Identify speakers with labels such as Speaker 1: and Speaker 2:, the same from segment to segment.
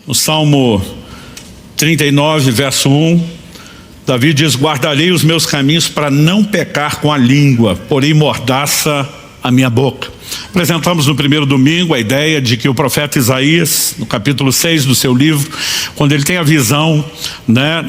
Speaker 1: No Salmo 39, verso 1, Davi diz: guardarei os meus caminhos para não pecar com a língua, porém mordaça a minha boca. Apresentamos no primeiro domingo a ideia de que o profeta Isaías, no capítulo 6 do seu livro, quando ele tem a visão,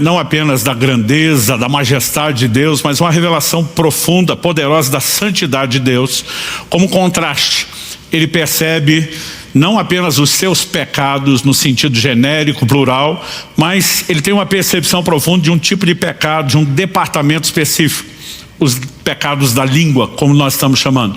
Speaker 1: não apenas da grandeza, da majestade de Deus, mas uma revelação profunda, poderosa da santidade de Deus, como contraste, ele percebe não apenas os seus pecados no sentido genérico, plural, mas ele tem uma percepção profunda de um tipo de pecado, de um departamento específico. Os pecados da língua, como nós estamos chamando,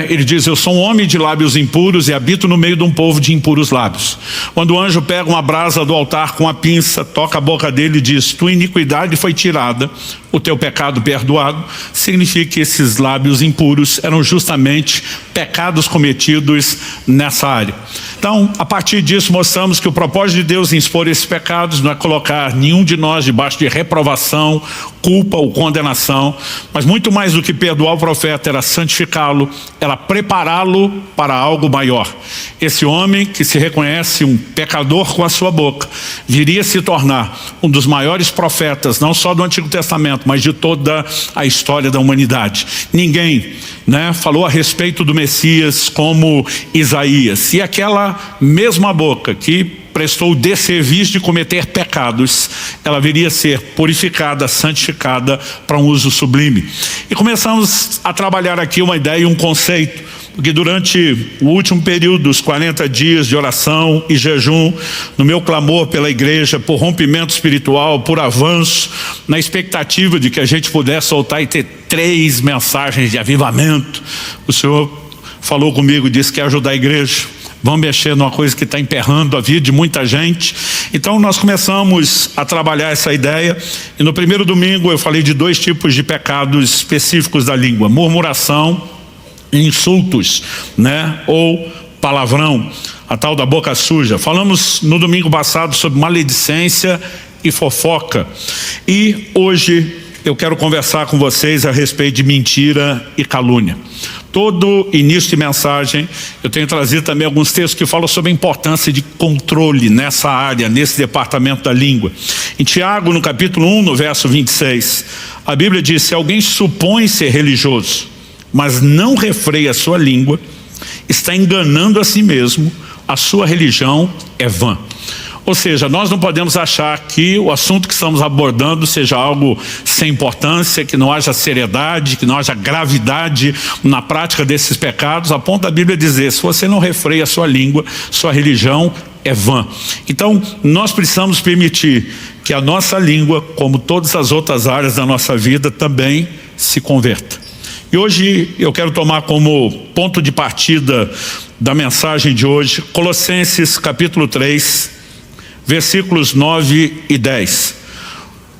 Speaker 1: Ele diz: eu sou um homem de lábios impuros e habito no meio de um povo de impuros lábios. Quando o anjo pega uma brasa do altar com a pinça, toca a boca dele e diz: tua iniquidade foi tirada, o teu pecado perdoado, significa que esses lábios impuros eram justamente pecados cometidos nessa área. Então, a partir disso, mostramos que o propósito de Deus em expor esses pecados não é colocar nenhum de nós debaixo de reprovação, culpa ou condenação, mas muito mais do que perdoar o profeta era santificá-lo, era prepará-lo para algo maior. Esse homem que se reconhece um pecador com a sua boca, viria a se tornar um dos maiores profetas, não só do Antigo Testamento, mas de toda a história da humanidade. Ninguém falou a respeito do Messias como Isaías. E aquela mesma boca que prestou o desserviço de cometer pecados, ela viria a ser purificada, santificada para um uso sublime. E começamos a trabalhar aqui uma ideia e um conceito, porque durante o último período dos 40 dias de oração e jejum, no meu clamor pela igreja, por rompimento espiritual, por avanço, na expectativa de que a gente pudesse soltar e ter 3 mensagens de avivamento, o Senhor falou comigo e disse que quer ajudar a igreja. Vamos mexer numa coisa que está emperrando a vida de muita gente. Então nós começamos a trabalhar essa ideia. E no primeiro domingo eu falei de 2 tipos de pecados específicos da língua: murmuração e insultos, ou palavrão, a tal da boca suja. Falamos no domingo passado sobre maledicência e fofoca. E hoje eu quero conversar com vocês a respeito de mentira e calúnia. Todo início de mensagem eu tenho trazido também alguns textos que falam sobre a importância de controle nessa área, nesse departamento da língua. Em Tiago, no capítulo 1, no verso 26, a Bíblia diz: se alguém supõe ser religioso, mas não refreia a sua língua, está enganando a si mesmo, a sua religião é vã. Ou seja, nós não podemos achar que o assunto que estamos abordando seja algo sem importância, que não haja seriedade, que não haja gravidade na prática desses pecados, a ponto da Bíblia dizer: se você não refreia a sua língua, sua religião é vã. Então, nós precisamos permitir que a nossa língua, como todas as outras áreas da nossa vida, também se converta. E hoje eu quero tomar como ponto de partida da mensagem de hoje Colossenses capítulo 3, versículos 9 e 10.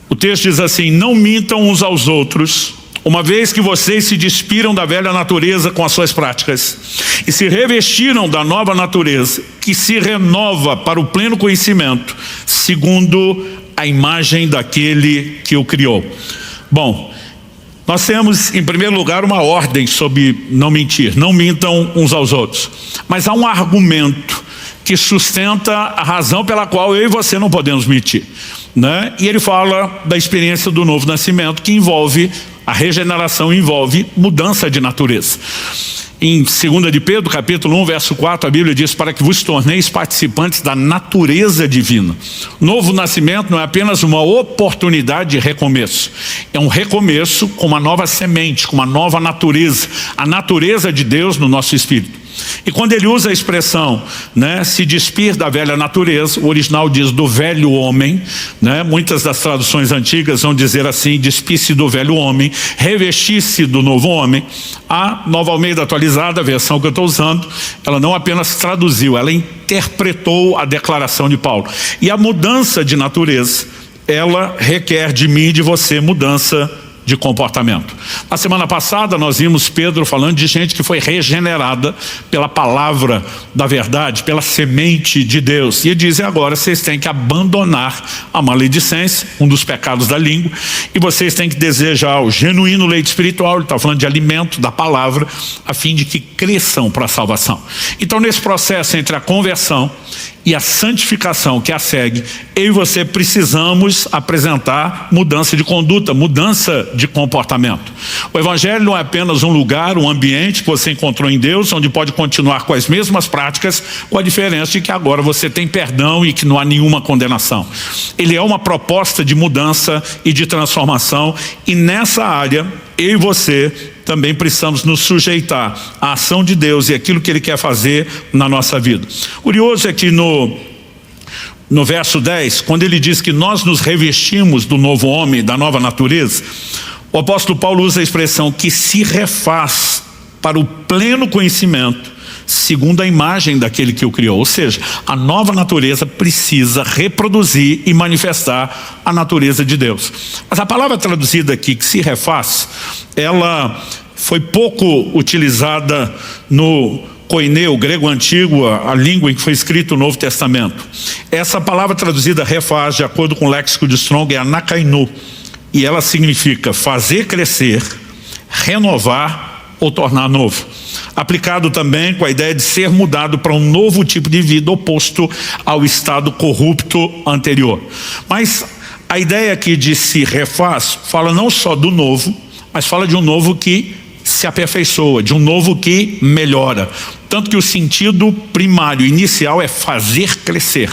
Speaker 1: O texto diz assim: não mintam uns aos outros, uma vez que vocês se despiram da velha natureza com as suas práticas e se revestiram da nova natureza, que se renova para o pleno conhecimento, segundo a imagem daquele que o criou. Bom, nós temos em primeiro lugar uma ordem sobre não mentir, não mintam uns aos outros. Mas há um argumento que sustenta a razão pela qual eu e você não podemos mentir, E ele fala da experiência do novo nascimento, que envolve a regeneração, envolve mudança de natureza. Em 2 de Pedro, capítulo 1, verso 4, a Bíblia diz: para que vos torneis participantes da natureza divina. Novo nascimento não é apenas uma oportunidade de recomeço, é um recomeço com uma nova semente, com uma nova natureza, a natureza de Deus no nosso espírito. E quando ele usa a expressão, se despir da velha natureza, o original diz do velho homem, muitas das traduções antigas vão dizer assim: despir-se do velho homem, revestir-se do novo homem. A Nova Almeida Atualizada, a versão que eu estou usando, ela não apenas traduziu, ela interpretou a declaração de Paulo. E a mudança de natureza, ela requer de mim e de você mudança de comportamento. Na semana passada nós vimos Pedro falando de gente que foi regenerada pela palavra da verdade, pela semente de Deus. E ele diz: agora vocês têm que abandonar a maledicência, um dos pecados da língua, e vocês têm que desejar o genuíno leite espiritual. Ele está falando de alimento da palavra, a fim de que cresçam para a salvação. Então, nesse processo entre a conversão e a santificação que a segue, eu e você precisamos apresentar mudança de conduta, mudança de comportamento. O Evangelho não é apenas um lugar, um ambiente que você encontrou em Deus, onde pode continuar com as mesmas práticas, com a diferença de que agora você tem perdão e que não há nenhuma condenação. Ele é uma proposta de mudança e de transformação, e nessa área, eu e você também precisamos nos sujeitar à ação de Deus e aquilo que Ele quer fazer na nossa vida. Curioso é que no verso 10, quando ele diz que nós nos revestimos do novo homem, da nova natureza, o apóstolo Paulo usa a expressão que se refaz para o pleno conhecimento, segundo a imagem daquele que o criou. Ou seja, a nova natureza precisa reproduzir e manifestar a natureza de Deus. Mas a palavra traduzida aqui, que se refaz, ela foi pouco utilizada no koineu, o grego antigo, a língua em que foi escrito o Novo Testamento. Essa palavra traduzida refaz, de acordo com o léxico de Strong, é anakainu, e ela significa fazer crescer, renovar ou tornar novo. Aplicado também com a ideia de ser mudado para um novo tipo de vida oposto ao estado corrupto anterior. Mas a ideia aqui de se refaz fala não só do novo, mas fala de um novo que se aperfeiçoa, de um novo que melhora. Tanto que o sentido primário, inicial, é fazer crescer.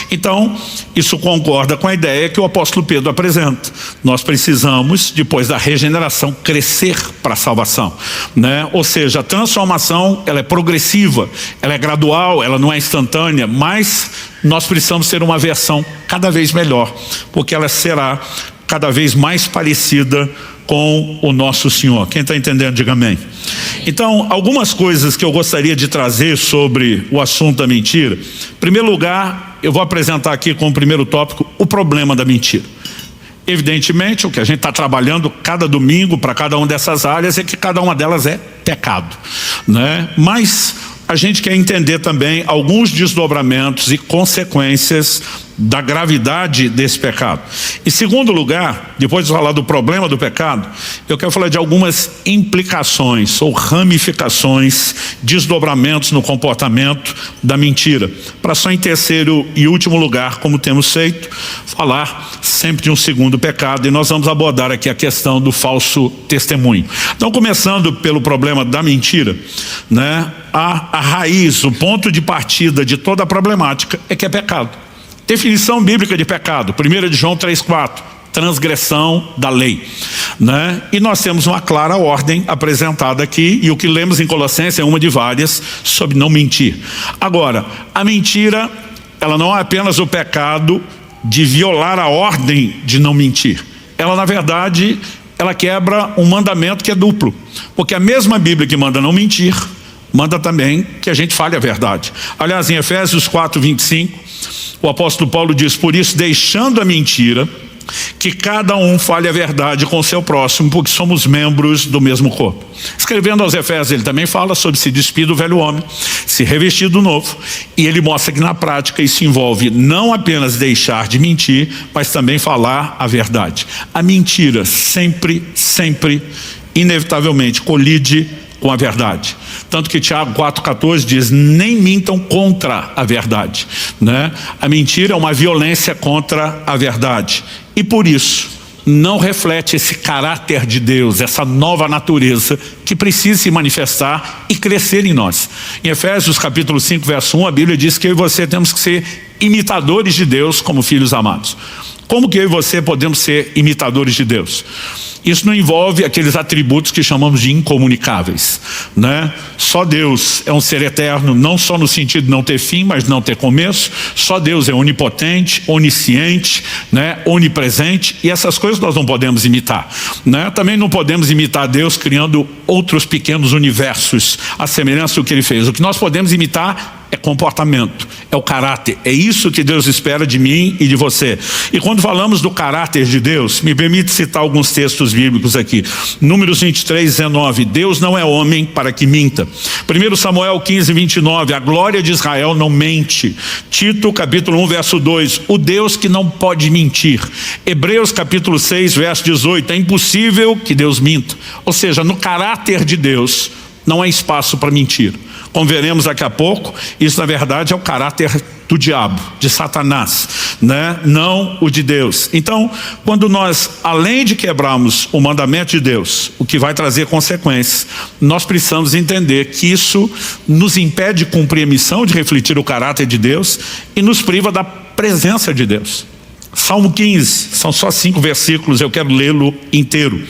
Speaker 1: Então, isso concorda com a ideia que o apóstolo Pedro apresenta. Nós precisamos, depois da regeneração, crescer para a salvação, né? Ou seja, a transformação, ela é progressiva, ela é gradual, ela não é instantânea, mas nós precisamos ter uma versão cada vez melhor, porque ela será cada vez mais parecida com o nosso Senhor. Quem está entendendo, diga amém. Então, algumas coisas que eu gostaria de trazer sobre o assunto da mentira. Em primeiro lugar, eu vou apresentar aqui como primeiro tópico o problema da mentira. Evidentemente, o que a gente está trabalhando cada domingo para cada uma dessas áreas é que cada uma delas é pecado, né? Mas a gente quer entender também alguns desdobramentos e consequências da gravidade desse pecado. Em segundo lugar, depois de falar do problema do pecado, eu quero falar de algumas implicações ou ramificações, desdobramentos no comportamento da mentira. Para só em terceiro e último lugar, como temos feito, falar sempre de um segundo pecado, e nós vamos abordar aqui a questão do falso testemunho. Então, começando pelo problema da mentira, né? A raiz, o ponto de partida de toda a problemática é que é pecado. Definição bíblica de pecado, 1 de João 3,4, transgressão da lei, né? E nós temos uma clara ordem apresentada aqui, e o que lemos em Colossenses é uma de várias, sobre não mentir. Agora, a mentira, ela não é apenas o pecado de violar a ordem de não mentir. Ela, na verdade, ela quebra um mandamento que é duplo, porque a mesma Bíblia que manda não mentir, manda também que a gente fale a verdade. Aliás, em Efésios 4:25, o apóstolo Paulo diz: por isso, deixando a mentira, que cada um fale a verdade com o seu próximo, porque somos membros do mesmo corpo. Escrevendo aos Efésios, ele também fala sobre se despir do velho homem, se revestir do novo, e ele mostra que na prática isso envolve não apenas deixar de mentir, mas também falar a verdade. A mentira sempre, inevitavelmente colide com a verdade. Tanto que Tiago 4,14 diz: nem mintam contra a verdade, né? A mentira é uma violência contra a verdade, e por isso não reflete esse caráter de Deus, essa nova natureza que precisa se manifestar e crescer em nós. Em Efésios capítulo 5, verso 1, a Bíblia diz que eu e você temos que ser imitadores de Deus como filhos amados. Como que eu e você podemos ser imitadores de Deus? Isso não envolve aqueles atributos que chamamos de incomunicáveis, né? Só Deus é um ser eterno, não só no sentido de não ter fim, mas não ter começo. Só Deus é onipotente, onisciente, né? Onipresente, e essas coisas nós não podemos imitar, né? Também não podemos imitar Deus criando outros pequenos universos à semelhança do que Ele fez. O que nós podemos imitar é comportamento, é o caráter. É isso que Deus espera de mim e de você. E quando falamos do caráter de Deus, me permite citar alguns textos bíblicos aqui. Números 23, 19, Deus não é homem para que minta. 1 Samuel 15, 29, a glória de Israel não mente. Tito capítulo 1, verso 2, o Deus que não pode mentir. Hebreus capítulo 6, verso 18, é impossível que Deus minta. Ou seja, no caráter de Deus não há espaço para mentir. Como veremos daqui a pouco, isso na verdade é o caráter do diabo, de Satanás, né? Não o de Deus. Então, quando nós, além de quebrarmos o mandamento de Deus, o que vai trazer consequências, nós precisamos entender que isso nos impede de cumprir a missão de refletir o caráter de Deus e nos priva da presença de Deus. Salmo 15, são só 5 versículos, eu quero lê-lo inteiro.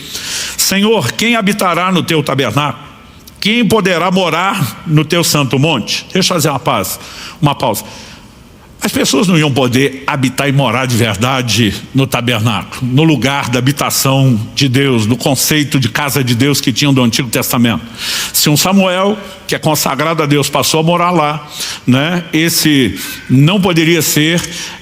Speaker 1: Senhor, quem habitará no teu tabernáculo? Quem poderá morar no teu santo monte? Deixa eu fazer uma pausa. As pessoas não iam poder habitar e morar de verdade no tabernáculo, no lugar da habitação de Deus, no conceito de casa de Deus que tinham do Antigo Testamento. Se um Samuel, que é consagrado a Deus, passou a morar lá, né, esse não poderia ser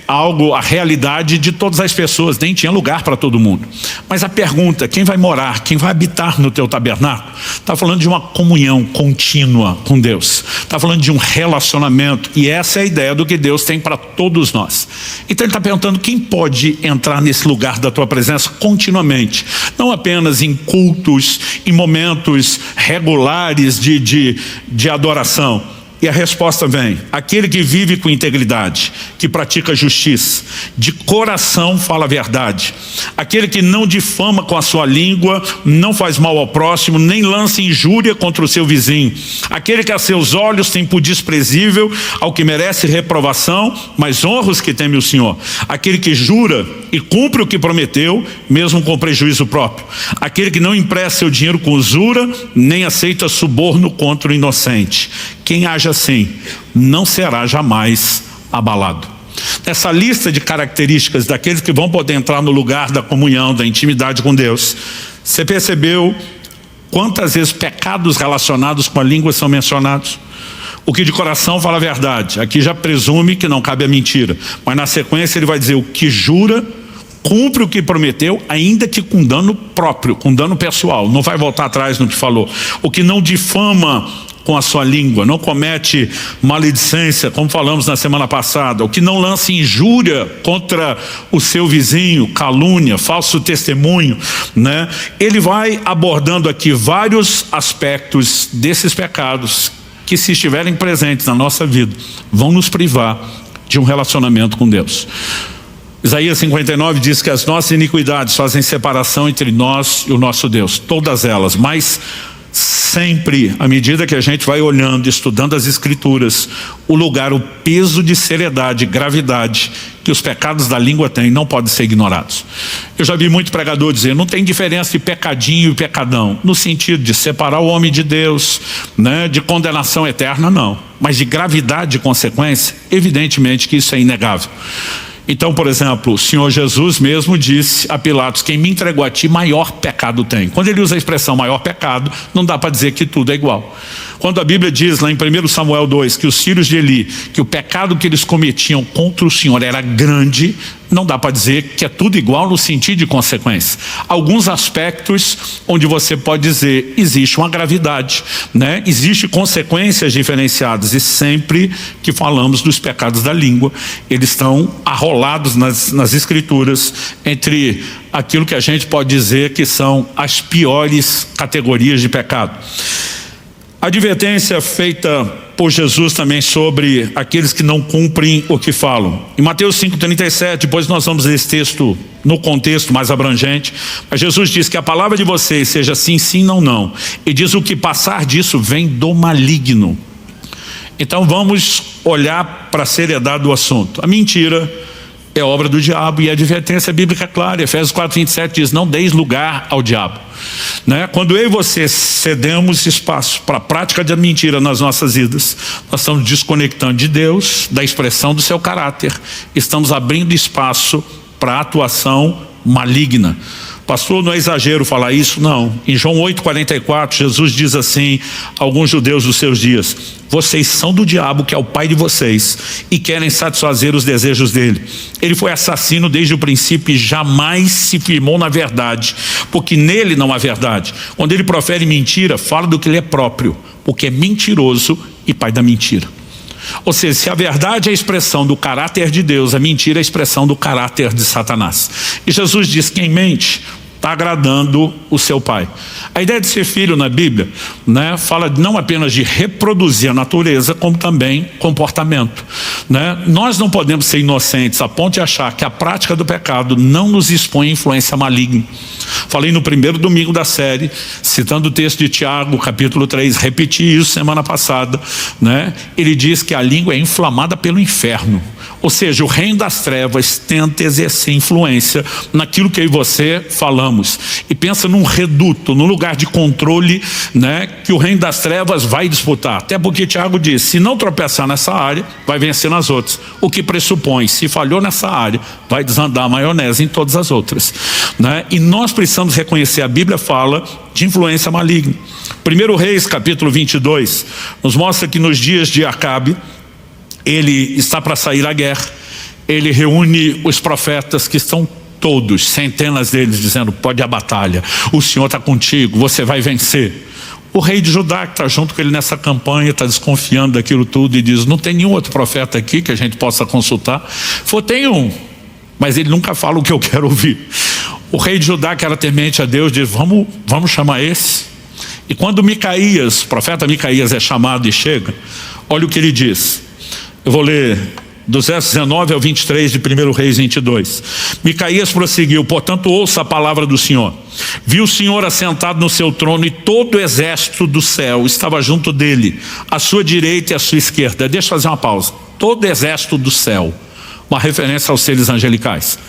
Speaker 1: a realidade de todas as pessoas, nem tinha lugar para todo mundo. Mas a pergunta, quem vai morar, quem vai habitar no teu tabernáculo? Está falando de uma comunhão contínua com Deus, está falando de um relacionamento, e essa é a ideia do que Deus tem para todos nós. Então ele está perguntando quem pode entrar nesse lugar da tua presença continuamente, não apenas em cultos, em momentos regulares de adoração. E a resposta vem: aquele que vive com integridade, que pratica justiça, de coração fala a verdade, aquele que não difama com a sua língua, não faz mal ao próximo, nem lança injúria contra o seu vizinho, aquele que a seus olhos tem por desprezível ao que merece reprovação, mas honra os que temem o Senhor, aquele que jura e cumpre o que prometeu, mesmo com prejuízo próprio, aquele que não empresta seu dinheiro com usura, nem aceita suborno contra o inocente. Quem age assim não será jamais abalado. Nessa lista de características daqueles que vão poder entrar no lugar da comunhão, da intimidade com Deus, você percebeu quantas vezes pecados relacionados com a língua são mencionados? O que de coração fala a verdade, aqui já presume que não cabe a mentira, mas na sequência ele vai dizer: o que jura, cumpre o que prometeu, ainda que com dano próprio, com dano pessoal, não vai voltar atrás no que falou. O que não difama com a sua língua, não comete maledicência, como falamos na semana passada, o que não lança injúria contra o seu vizinho, calúnia, falso testemunho, né? Ele vai abordando aqui vários aspectos desses pecados que, se estiverem presentes na nossa vida, vão nos privar de um relacionamento com Deus. Isaías 59 diz que as nossas iniquidades fazem separação entre nós e o nosso Deus, todas elas, mas sempre, à medida que a gente vai olhando, estudando as Escrituras, o lugar, o peso de seriedade, gravidade que os pecados da língua têm, não podem ser ignorados. Eu já vi muito pregador dizer: não tem diferença de pecadinho e pecadão, no sentido de separar o homem de Deus, né, de condenação eterna, não. Mas de gravidade e consequência, evidentemente que isso é inegável. Então, por exemplo, o Senhor Jesus mesmo disse a Pilatos: quem me entregou a ti, maior pecado tem. Quando ele usa a expressão maior pecado, não dá para dizer que tudo é igual. Quando a Bíblia diz lá em 1 Samuel 2 que os filhos de Eli, que o pecado que eles cometiam contra o Senhor era grande, não dá para dizer que é tudo igual no sentido de consequência. Alguns aspectos onde você pode dizer existe uma gravidade, né? Existe consequências diferenciadas, e sempre que falamos dos pecados da língua, eles estão arrolados nas Escrituras entre aquilo que a gente pode dizer que são as piores categorias de pecado. A advertência feita por Jesus também sobre aqueles que não cumprem o que falam. Em Mateus 5,37, depois nós vamos ler esse texto no contexto mais abrangente, mas Jesus diz que a palavra de vocês seja sim, sim, não, não. E diz: o que passar disso vem do maligno. Então vamos olhar para a seriedade do assunto. A mentira é obra do diabo, e a advertência bíblica é clara. Efésios 4,27 diz: não deis lugar ao diabo, né? Quando eu e você cedemos espaço para a prática da mentira nas nossas vidas, nós estamos desconectando de Deus, da expressão do seu caráter, estamos abrindo espaço para a atuação maligna. Pastor, não é exagero falar isso? Não. Em João 8,44, Jesus diz assim a alguns judeus dos seus dias: vocês são do diabo, que é o pai de vocês, e querem satisfazer os desejos dele. Ele foi assassino desde o princípio e jamais se firmou na verdade, porque nele não há verdade. Quando ele profere mentira, fala do que ele é próprio, porque é mentiroso e pai da mentira. Ou seja, se a verdade é a expressão do caráter de Deus, a mentira é a expressão do caráter de Satanás. E Jesus diz: quem mente está agradando o seu pai. A ideia de ser filho na Bíblia, né, fala não apenas de reproduzir a natureza, como também comportamento, né? Nós não podemos ser inocentes a ponto de achar que a prática do pecado não nos expõe a influência maligna. Falei no primeiro domingo da série, citando o texto de Tiago, capítulo 3, repeti isso semana passada, né? Ele diz que a língua é inflamada pelo inferno. Ou seja, o reino das trevas tenta exercer influência naquilo que eu e você falamos. E pensa num reduto, num lugar de controle, né, que o reino das trevas vai disputar. Até porque Tiago diz: se não tropeçar nessa área, vai vencer nas outras. O que pressupõe, se falhou nessa área, vai desandar a maionese em todas as outras, né? E nós precisamos reconhecer, a Bíblia fala de influência maligna. 1 Reis, capítulo 22, nos mostra que nos dias de Acabe, ele está para sair à guerra, ele reúne os profetas, que estão todos, centenas deles, dizendo: pode ir à batalha, o Senhor está contigo, você vai vencer. O rei de Judá, que está junto com ele nessa campanha, está desconfiando daquilo tudo e diz: não tem nenhum outro profeta aqui que a gente possa consultar? Tem um, mas ele nunca fala o que eu quero ouvir. O rei de Judá, que era temente a Deus, diz: vamos chamar esse. E quando Micaías, o profeta Micaías é chamado e chega, olha o que ele diz. Eu vou ler dos versos 19 ao 23 de 1 Reis 22. Micaías prosseguiu: portanto, ouça a palavra do Senhor. Viu o Senhor assentado no seu trono, e todo o exército do céu estava junto dele, à sua direita e à sua esquerda. Deixa eu fazer uma pausa. Todo o exército do céu, uma referência aos seres angelicais.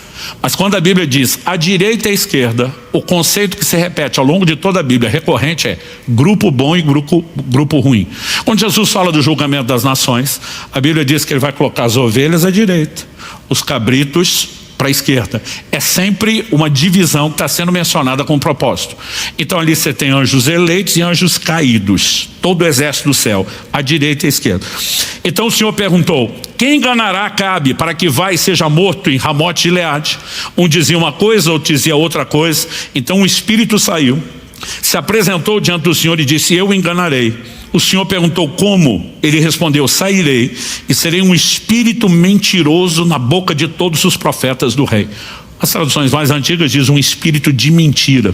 Speaker 1: Mas quando a Bíblia diz à direita e à esquerda, o conceito que se repete ao longo de toda a Bíblia, recorrente, é grupo bom e grupo ruim. Quando Jesus fala do julgamento das nações, a Bíblia diz que ele vai colocar as ovelhas à direita, os cabritos para a esquerda. É sempre uma divisão que está sendo mencionada com propósito. Então ali você tem anjos eleitos e anjos caídos, todo o exército do céu, à direita e à esquerda. Então o Senhor perguntou: quem enganará Acabe para que vá e seja morto em Ramote de Gileade? Um dizia uma coisa, outro dizia outra coisa. Então o espírito saiu, se apresentou diante do Senhor e disse: eu o enganarei. O Senhor perguntou: como? Ele respondeu: sairei e serei um espírito mentiroso na boca de todos os profetas do rei. As traduções mais antigas dizem um espírito de mentira.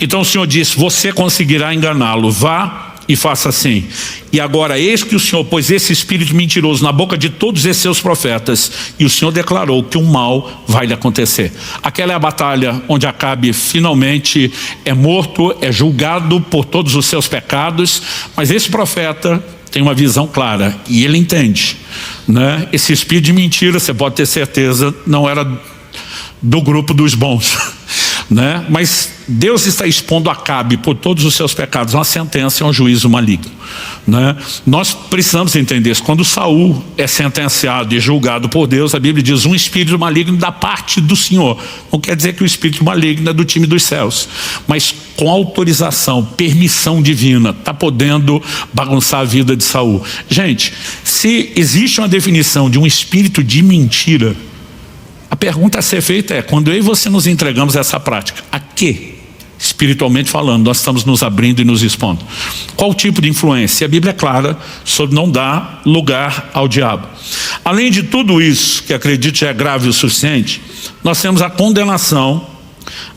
Speaker 1: Então o Senhor disse: você conseguirá enganá-lo, vá e faça assim. E agora eis que o Senhor pôs esse espírito mentiroso na boca de todos esses seus profetas, e o Senhor declarou que um mal vai lhe acontecer. Aquela é a batalha onde Acabe finalmente é morto, é julgado por todos os seus pecados. Mas esse profeta tem uma visão clara e ele entende, né? Esse espírito de mentira, você pode ter certeza, não era do grupo dos bons, né? Mas Deus está expondo Acabe por todos os seus pecados, uma sentença e um juízo maligno, né? Nós precisamos entender isso. Quando Saul é sentenciado e julgado por Deus, a Bíblia diz: um espírito maligno da parte do Senhor. Não quer dizer que o espírito maligno é do time dos céus, mas com autorização, permissão divina, está podendo bagunçar a vida de Saul. Gente, se existe uma definição de um espírito de mentira, a pergunta a ser feita é: quando eu e você nos entregamos a essa prática, a que, espiritualmente falando, nós estamos nos abrindo e nos expondo? Qual tipo de influência? E a Bíblia é clara sobre não dar lugar ao diabo. Além de tudo isso, que acredito já é grave o suficiente, nós temos a condenação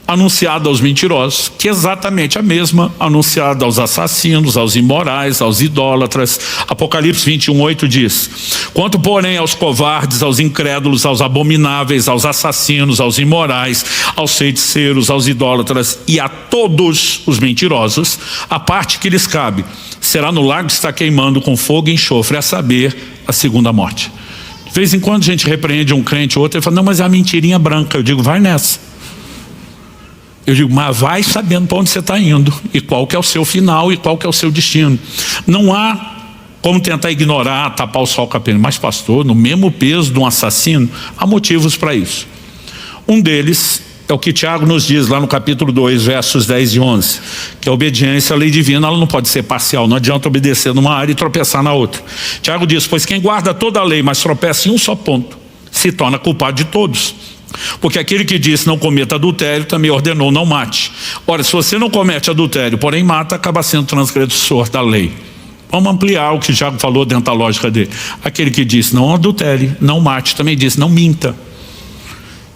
Speaker 1: anunciada aos mentirosos, que é exatamente a mesma anunciada aos assassinos, aos imorais, aos idólatras. Apocalipse 21:8 diz: quanto porém aos covardes, aos incrédulos, aos abomináveis, aos assassinos, aos imorais, aos feiticeiros, aos idólatras e a todos os mentirosos, a parte que lhes cabe será no lago que está queimando com fogo e enxofre, a saber, a segunda morte. De vez em quando a gente repreende um crente ou outro e fala: não, mas é a mentirinha branca. Eu digo: vai nessa. Eu digo: mas vai sabendo para onde você está indo, e qual que é o seu final, e qual que é o seu destino. Não há como tentar ignorar, tapar o sol com a pena. Mas pastor, no mesmo peso de um assassino, há motivos para isso. Um deles É o que Tiago nos diz lá no capítulo 2, versos 10 e 11, que a obediência à lei divina ela não pode ser parcial, não adianta obedecer numa área e tropeçar na outra. Tiago diz, pois quem guarda toda a lei, mas tropeça em um só ponto, se torna culpado de todos. Porque aquele que disse não cometa adultério, também ordenou não mate. Ora, se você não comete adultério, porém mata, acaba sendo transgressor da lei. Vamos ampliar o que Tiago falou dentro da lógica dele. Aquele que disse não adultere, não mate, também disse não minta.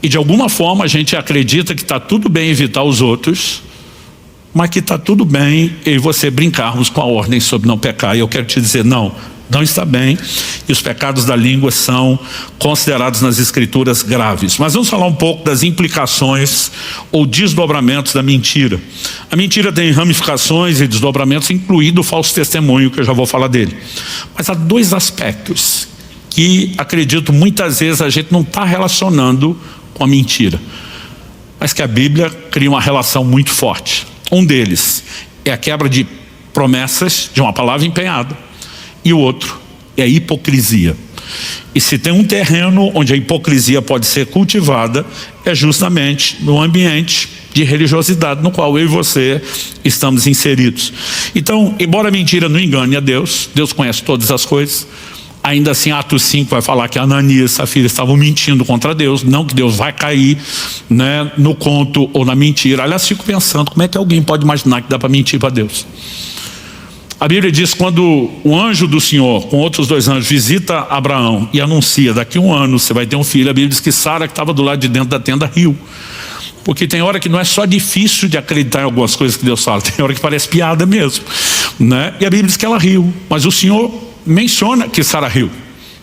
Speaker 1: E de alguma forma a gente acredita que está tudo bem evitar os outros, mas que está tudo bem eu e você brincarmos com a ordem sobre não pecar. E eu quero te dizer, não está bem. E os pecados da língua são considerados nas escrituras graves. Mas vamos falar um pouco das implicações ou desdobramentos da mentira. A mentira tem ramificações e desdobramentos, incluído o falso testemunho, que eu já vou falar dele. Mas há dois aspectos que acredito muitas vezes a gente não está relacionando com a mentira, mas que a Bíblia cria uma relação muito forte. Um deles é a quebra de promessas de uma palavra empenhada, e o outro é a hipocrisia. E se tem um terreno onde a hipocrisia pode ser cultivada, é justamente no ambiente de religiosidade no qual eu e você estamos inseridos. Então, embora a mentira não engane a Deus, Deus conhece todas as coisas. Ainda assim, Atos 5 vai falar que Ananias e Safira estavam mentindo contra Deus, não que Deus vai cair, né, no conto ou na mentira. Aliás, fico pensando, como é que alguém pode imaginar que dá para mentir para Deus? A Bíblia diz, quando o anjo do Senhor, com outros dois anjos, visita Abraão e anuncia, daqui a 1 ano você vai ter um filho, a Bíblia diz que Sara, que estava do lado de dentro da tenda, riu. Porque tem hora que não é só difícil de acreditar em algumas coisas que Deus fala, tem hora que parece piada mesmo, né? E a Bíblia diz que ela riu, mas o Senhor menciona que Sara riu.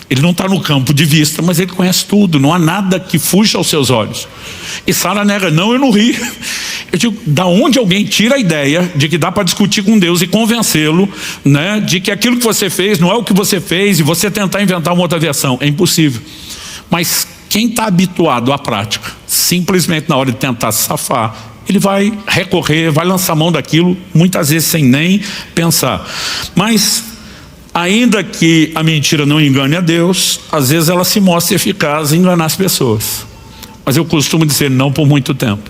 Speaker 1: Ele não está no campo de vista, mas ele conhece tudo, não há nada que fuja aos seus olhos. E Sara nega, não, eu não ri. Eu digo, da onde alguém tira a ideia de que dá para discutir com Deus e convencê-lo, né, de que aquilo que você fez não é o que você fez e você tentar inventar uma outra versão? É impossível. Mas quem está habituado à prática, simplesmente na hora de tentar se safar, ele vai recorrer, vai lançar mão daquilo, muitas vezes sem nem pensar. Mas ainda que a mentira não engane a Deus, às vezes ela se mostra eficaz em enganar as pessoas. Mas eu costumo dizer não por muito tempo.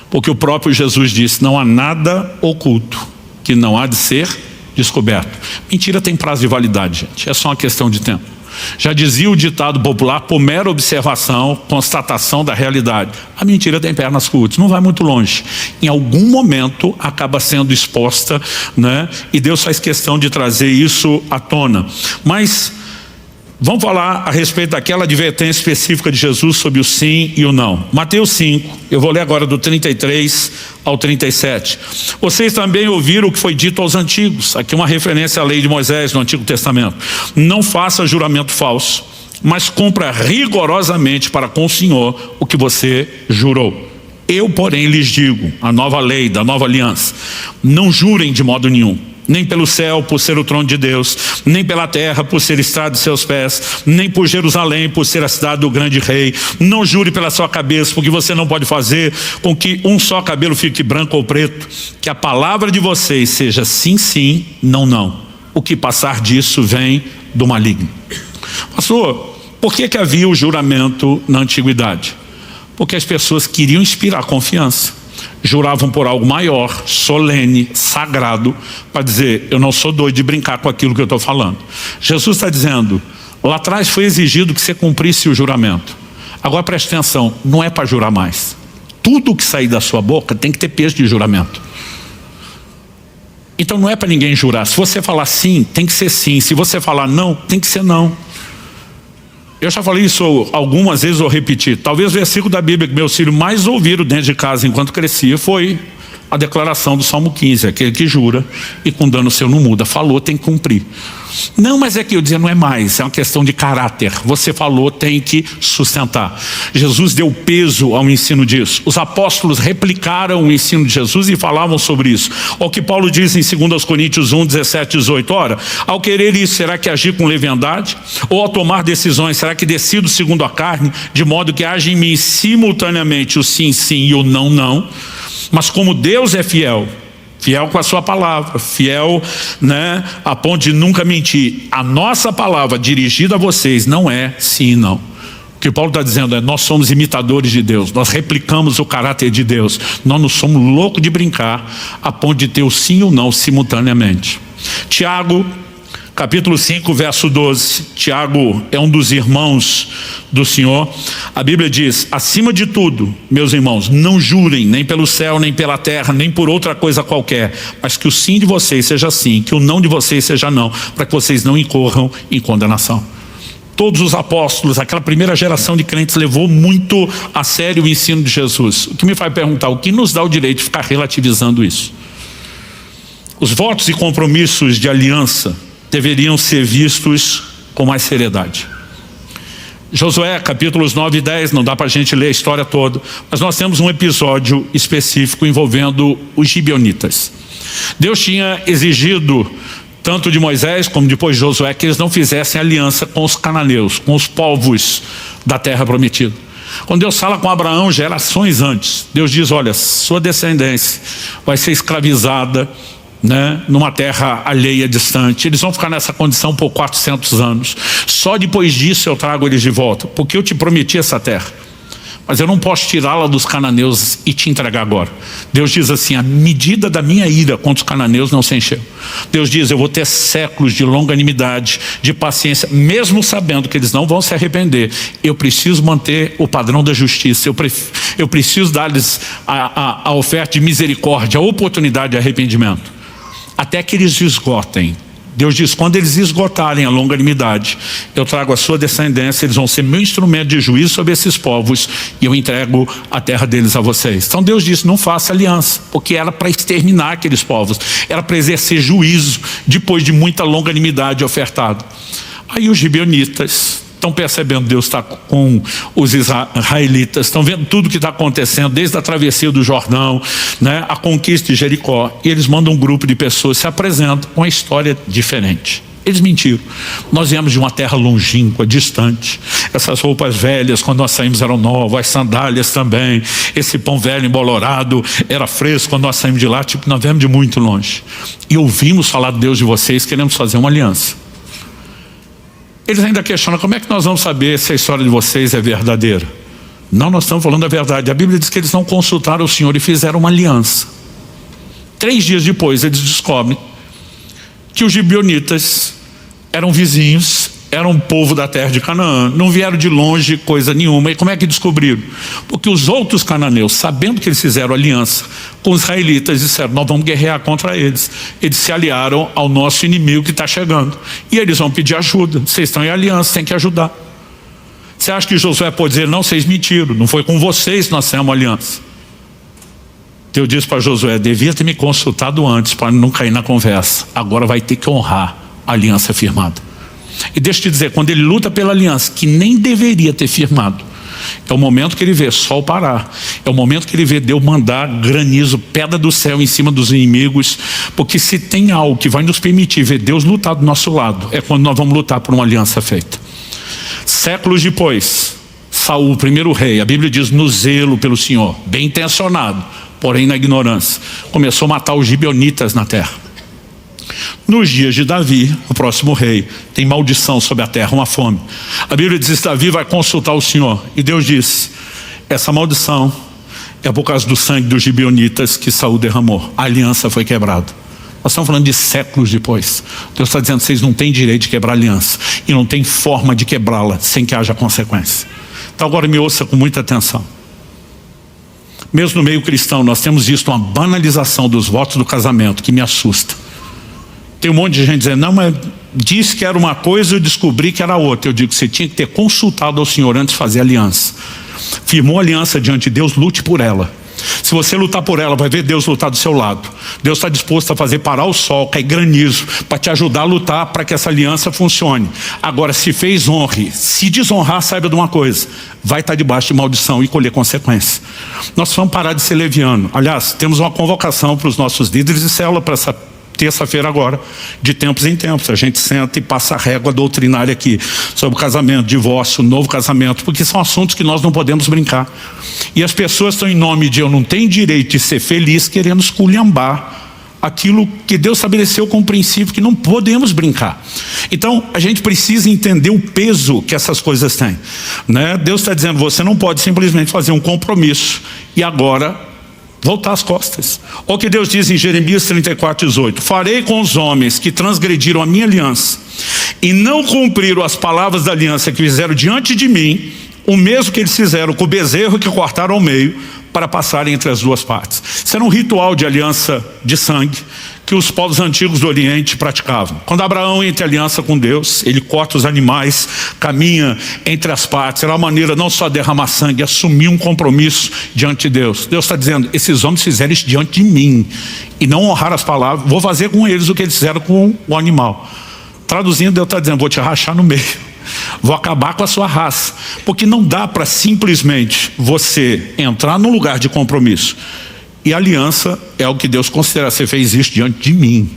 Speaker 1: Porque o próprio Jesus disse, não há nada oculto que não há de ser descoberto. Mentira tem prazo de validade, gente. É só uma questão de tempo. Já dizia o ditado popular, por mera observação, constatação da realidade. A mentira tem pernas curtas, não vai muito longe. Em algum momento acaba sendo exposta, né? E Deus faz questão de trazer isso à tona. Mas vamos falar a respeito daquela advertência específica de Jesus sobre o sim e o não. Mateus 5, eu vou ler agora do 33 ao 37. Vocês também ouviram o que foi dito aos antigos. Aqui uma referência à lei de Moisés no Antigo Testamento. Não faça juramento falso, mas cumpra rigorosamente para com o Senhor o que você jurou. Eu, porém, lhes digo, a nova lei da nova aliança, não jurem de modo nenhum. Nem pelo céu, por ser o trono de Deus, nem pela terra, por ser estrado de seus pés, nem por Jerusalém, por ser a cidade do grande rei. Não jure pela sua cabeça, porque você não pode fazer com que um só cabelo fique branco ou preto. Que a palavra de vocês seja sim, sim, não, não. O que passar disso vem do maligno. Pastor, por que havia o juramento na antiguidade? Porque as pessoas queriam inspirar confiança. Juravam por algo maior, solene, sagrado, para dizer, eu não sou doido de brincar com aquilo que eu estou falando. Jesus está dizendo, lá atrás foi exigido que você cumprisse o juramento. Agora preste atenção, não é para jurar mais. Tudo que sair da sua boca tem que ter peso de juramento. Então não é para ninguém jurar. Se você falar sim, tem que ser sim. Se você falar não, tem que ser não. Eu já falei isso algumas vezes, vou repetir. Talvez o versículo da Bíblia que meus filhos mais ouviram dentro de casa enquanto crescia foi a declaração do Salmo 15, aquele que jura e com dano seu não muda. Falou, tem que cumprir. Não, mas é que eu dizia, não é mais, é uma questão de caráter. Você falou, tem que sustentar. Jesus deu peso ao ensino disso. Os apóstolos replicaram o ensino de Jesus e falavam sobre isso. O que Paulo diz em 2 Coríntios 1, 17 e 18. Ora, ao querer isso, será que agir com leviandade? Ou ao tomar decisões, será que decido segundo a carne? De modo que haja em mim simultaneamente o sim, sim e o não, não. Mas como Deus é fiel, fiel com a sua palavra, fiel, né, a ponto de nunca mentir, a nossa palavra dirigida a vocês não é sim e não. O que Paulo está dizendo é: nós somos imitadores de Deus, nós replicamos o caráter de Deus, nós não somos loucos de brincar a ponto de ter o sim e o não simultaneamente. Tiago, capítulo 5, verso 12. Tiago é um dos irmãos do Senhor. A Bíblia diz: acima de tudo, meus irmãos, não jurem nem pelo céu, nem pela terra, nem por outra coisa qualquer, mas que o sim de vocês seja sim, que o não de vocês seja não, para que vocês não incorram em condenação. Todos os apóstolos, aquela primeira geração de crentes, levou muito a sério o ensino de Jesus. O que me faz perguntar: o que nos dá o direito de ficar relativizando isso? Os votos e compromissos de aliança deveriam ser vistos com mais seriedade. Josué, capítulos 9 e 10, não dá para a gente ler a história toda, mas nós temos um episódio específico envolvendo os gibeonitas. Deus tinha exigido, tanto de Moisés como depois de Josué, que eles não fizessem aliança com os cananeus, com os povos da terra prometida. Quando Deus fala com Abraão gerações antes, Deus diz: olha, sua descendência vai ser escravizada, numa terra alheia, distante. Eles vão ficar nessa condição por 400 anos. Só depois disso eu trago eles de volta, porque eu te prometi essa terra, mas eu não posso tirá-la dos cananeus e te entregar agora. Deus diz assim: a medida da minha ira contra os cananeus não se encheu. Deus diz: eu vou ter séculos de longanimidade, de paciência, mesmo sabendo que eles não vão se arrepender. Eu preciso manter o padrão da justiça, eu preciso dar-lhes a oferta de misericórdia, a oportunidade de arrependimento, até que eles esgotem. Deus diz: quando eles esgotarem a longanimidade, eu trago a sua descendência, eles vão ser meu instrumento de juízo sobre esses povos, e eu entrego a terra deles a vocês. Então Deus disse: não faça aliança, porque era para exterminar aqueles povos, era para exercer juízo depois de muita longanimidade ofertada. Aí os gibeonitas estão percebendo, Deus está com os israelitas, estão vendo tudo que está acontecendo, desde a travessia do Jordão, a conquista de Jericó, e eles mandam um grupo de pessoas, se apresentam com uma história diferente. Eles mentiram: nós viemos de uma terra longínqua, distante, essas roupas velhas quando nós saímos eram novas, as sandálias também, esse pão velho embolorado era fresco quando nós saímos de lá, nós viemos de muito longe, e ouvimos falar de Deus de vocês, queremos fazer uma aliança. Eles ainda questionam: como é que nós vamos saber se a história de vocês é verdadeira? Não, nós estamos falando a verdade. A Bíblia diz que eles não consultaram o Senhor e fizeram uma aliança. 3 dias depois eles descobrem que os gibeonitas eram vizinhos, eram um povo da terra de Canaã, não vieram de longe coisa nenhuma. E como é que descobriram? Porque os outros cananeus, sabendo que eles fizeram aliança com os israelitas, disseram: nós vamos guerrear contra eles. Eles se aliaram ao nosso inimigo que está chegando, e eles vão pedir ajuda. Vocês estão em aliança, tem que ajudar. Você acha que Josué pode dizer: não, vocês mentiram, não foi com vocês que nós temos aliança? Deus disse para Josué: devia ter me consultado antes para não cair na conversa. Agora vai ter que honrar a aliança firmada. E deixa eu te dizer, quando ele luta pela aliança que nem deveria ter firmado, é o momento que ele vê sol parar, é o momento que ele vê Deus mandar granizo, pedra do céu em cima dos inimigos. Porque se tem algo que vai nos permitir ver Deus lutar do nosso lado, é quando nós vamos lutar por uma aliança feita. Séculos depois, Saul, o primeiro rei, a Bíblia diz: no zelo pelo Senhor, bem intencionado, porém na ignorância, começou a matar os gibeonitas na terra. Nos dias de Davi, o próximo rei, tem maldição sobre a terra, uma fome. A Bíblia diz que Davi vai consultar o Senhor, e Deus diz: essa maldição é por causa do sangue dos gibeonitas que Saul derramou. A aliança foi quebrada. Nós estamos falando de séculos depois. Deus está dizendo: vocês não têm direito de quebrar a aliança, e não tem forma de quebrá-la sem que haja consequência. Então agora me ouça com muita atenção. Mesmo no meio cristão, nós temos visto uma banalização dos votos do casamento que me assusta. Tem um monte de gente dizendo: não, mas disse que era uma coisa e eu descobri que era outra. Eu digo: você tinha que ter consultado ao Senhor antes de fazer aliança. Firmou aliança diante de Deus, lute por ela. Se você lutar por ela, vai ver Deus lutar do seu lado. Deus está disposto a fazer parar o sol, cair granizo, para te ajudar a lutar para que essa aliança funcione. Agora, se fez, honre. Se desonrar, saiba de uma coisa: vai estar debaixo de maldição e colher consequências. Nós vamos parar de ser leviano. Aliás, temos uma convocação para os nossos líderes de célula para essa terça-feira agora, de tempos em tempos. A gente senta e passa a régua doutrinária aqui sobre casamento, divórcio, novo casamento, porque são assuntos que nós não podemos brincar. E as pessoas estão, em nome de eu não tenho direito de ser feliz, querendo esculhambar aquilo que Deus estabeleceu como princípio, que não podemos brincar. Então, a gente precisa entender o peso que essas coisas têm, né? Deus está dizendo, você não pode simplesmente fazer um compromisso e agora voltar as costas. Olha o que Deus diz em Jeremias 34:18. Farei com os homens que transgrediram a minha aliança e não cumpriram as palavras da aliança que fizeram diante de mim, o mesmo que eles fizeram com o bezerro que cortaram ao meio, para passarem entre as duas partes. Isso era um ritual de aliança de sangue que os povos antigos do Oriente praticavam. Quando Abraão entra em aliança com Deus, ele corta os animais, caminha entre as partes. Era uma maneira não só de derramar sangue, assumir um compromisso diante de Deus. Deus está dizendo, esses homens fizeram isso diante de mim e não honraram as palavras, vou fazer com eles o que eles fizeram com o animal. Traduzindo, Deus está dizendo, vou te rachar no meio. Vou acabar com a sua raça. Porque não dá para simplesmente você entrar num lugar de compromisso. E aliança é o que Deus considera. Você fez isso diante de mim.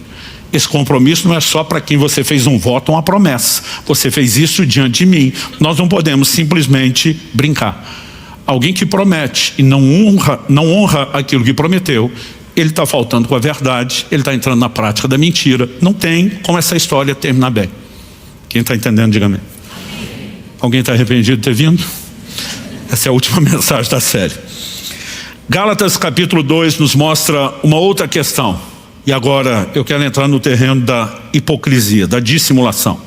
Speaker 1: Esse compromisso não é só para quem você fez um voto ou uma promessa. Você fez isso diante de mim. Nós não podemos simplesmente brincar. Alguém que promete e não honra aquilo que prometeu, ele está faltando com a verdade, ele está entrando na prática da mentira. Não tem como essa história terminar bem. Quem está entendendo, diga amém. Alguém está arrependido de ter vindo? Essa é a última mensagem da série. Gálatas capítulo 2 nos mostra uma outra questão. E agora eu quero entrar no terreno da hipocrisia, da dissimulação.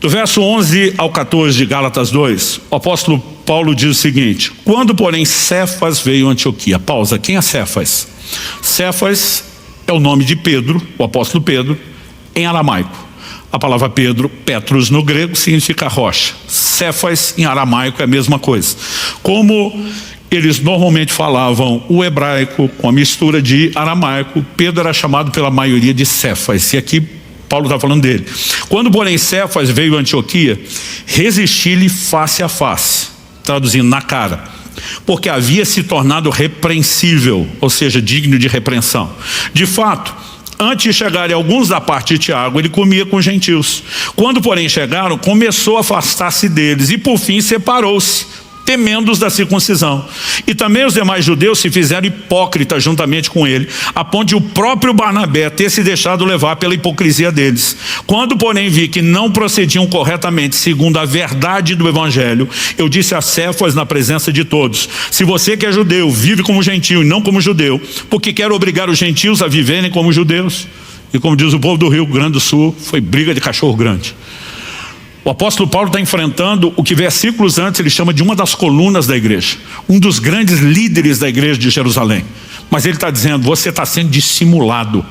Speaker 1: Do verso 11 ao 14 de Gálatas 2, o apóstolo Paulo diz o seguinte: quando porém Cefas veio a Antioquia. Pausa, quem é Cefas? Cefas é o nome de Pedro, o apóstolo Pedro, em aramaico. A palavra Pedro, Petros no grego, significa rocha. Cefas em aramaico é a mesma coisa. Como eles normalmente falavam o hebraico com a mistura de aramaico, Pedro era chamado pela maioria de Cefas. E aqui Paulo está falando dele. Quando porém Cefas veio a Antioquia, resisti-lhe face a face, traduzindo na cara, porque havia se tornado repreensível, ou seja, digno de repreensão. De fato, antes de chegarem alguns da parte de Tiago, ele comia com gentios. Quando porém chegaram, começou a afastar-se deles e por fim separou-se, temendo-os da circuncisão. E também os demais judeus se fizeram hipócritas juntamente com ele, a ponto de o próprio Barnabé ter se deixado levar pela hipocrisia deles. Quando porém vi que não procediam corretamente segundo a verdade do evangelho, eu disse a Cefas na presença de todos: se você que é judeu vive como gentio e não como judeu, porque quer obrigar os gentios a viverem como judeus? E como diz o povo do Rio Grande do Sul, foi briga de cachorro grande. O apóstolo Paulo está enfrentando o que versículos antes ele chama de uma das colunas da igreja, um dos grandes líderes da igreja de Jerusalém. Mas ele está dizendo, você está sendo dissimulado.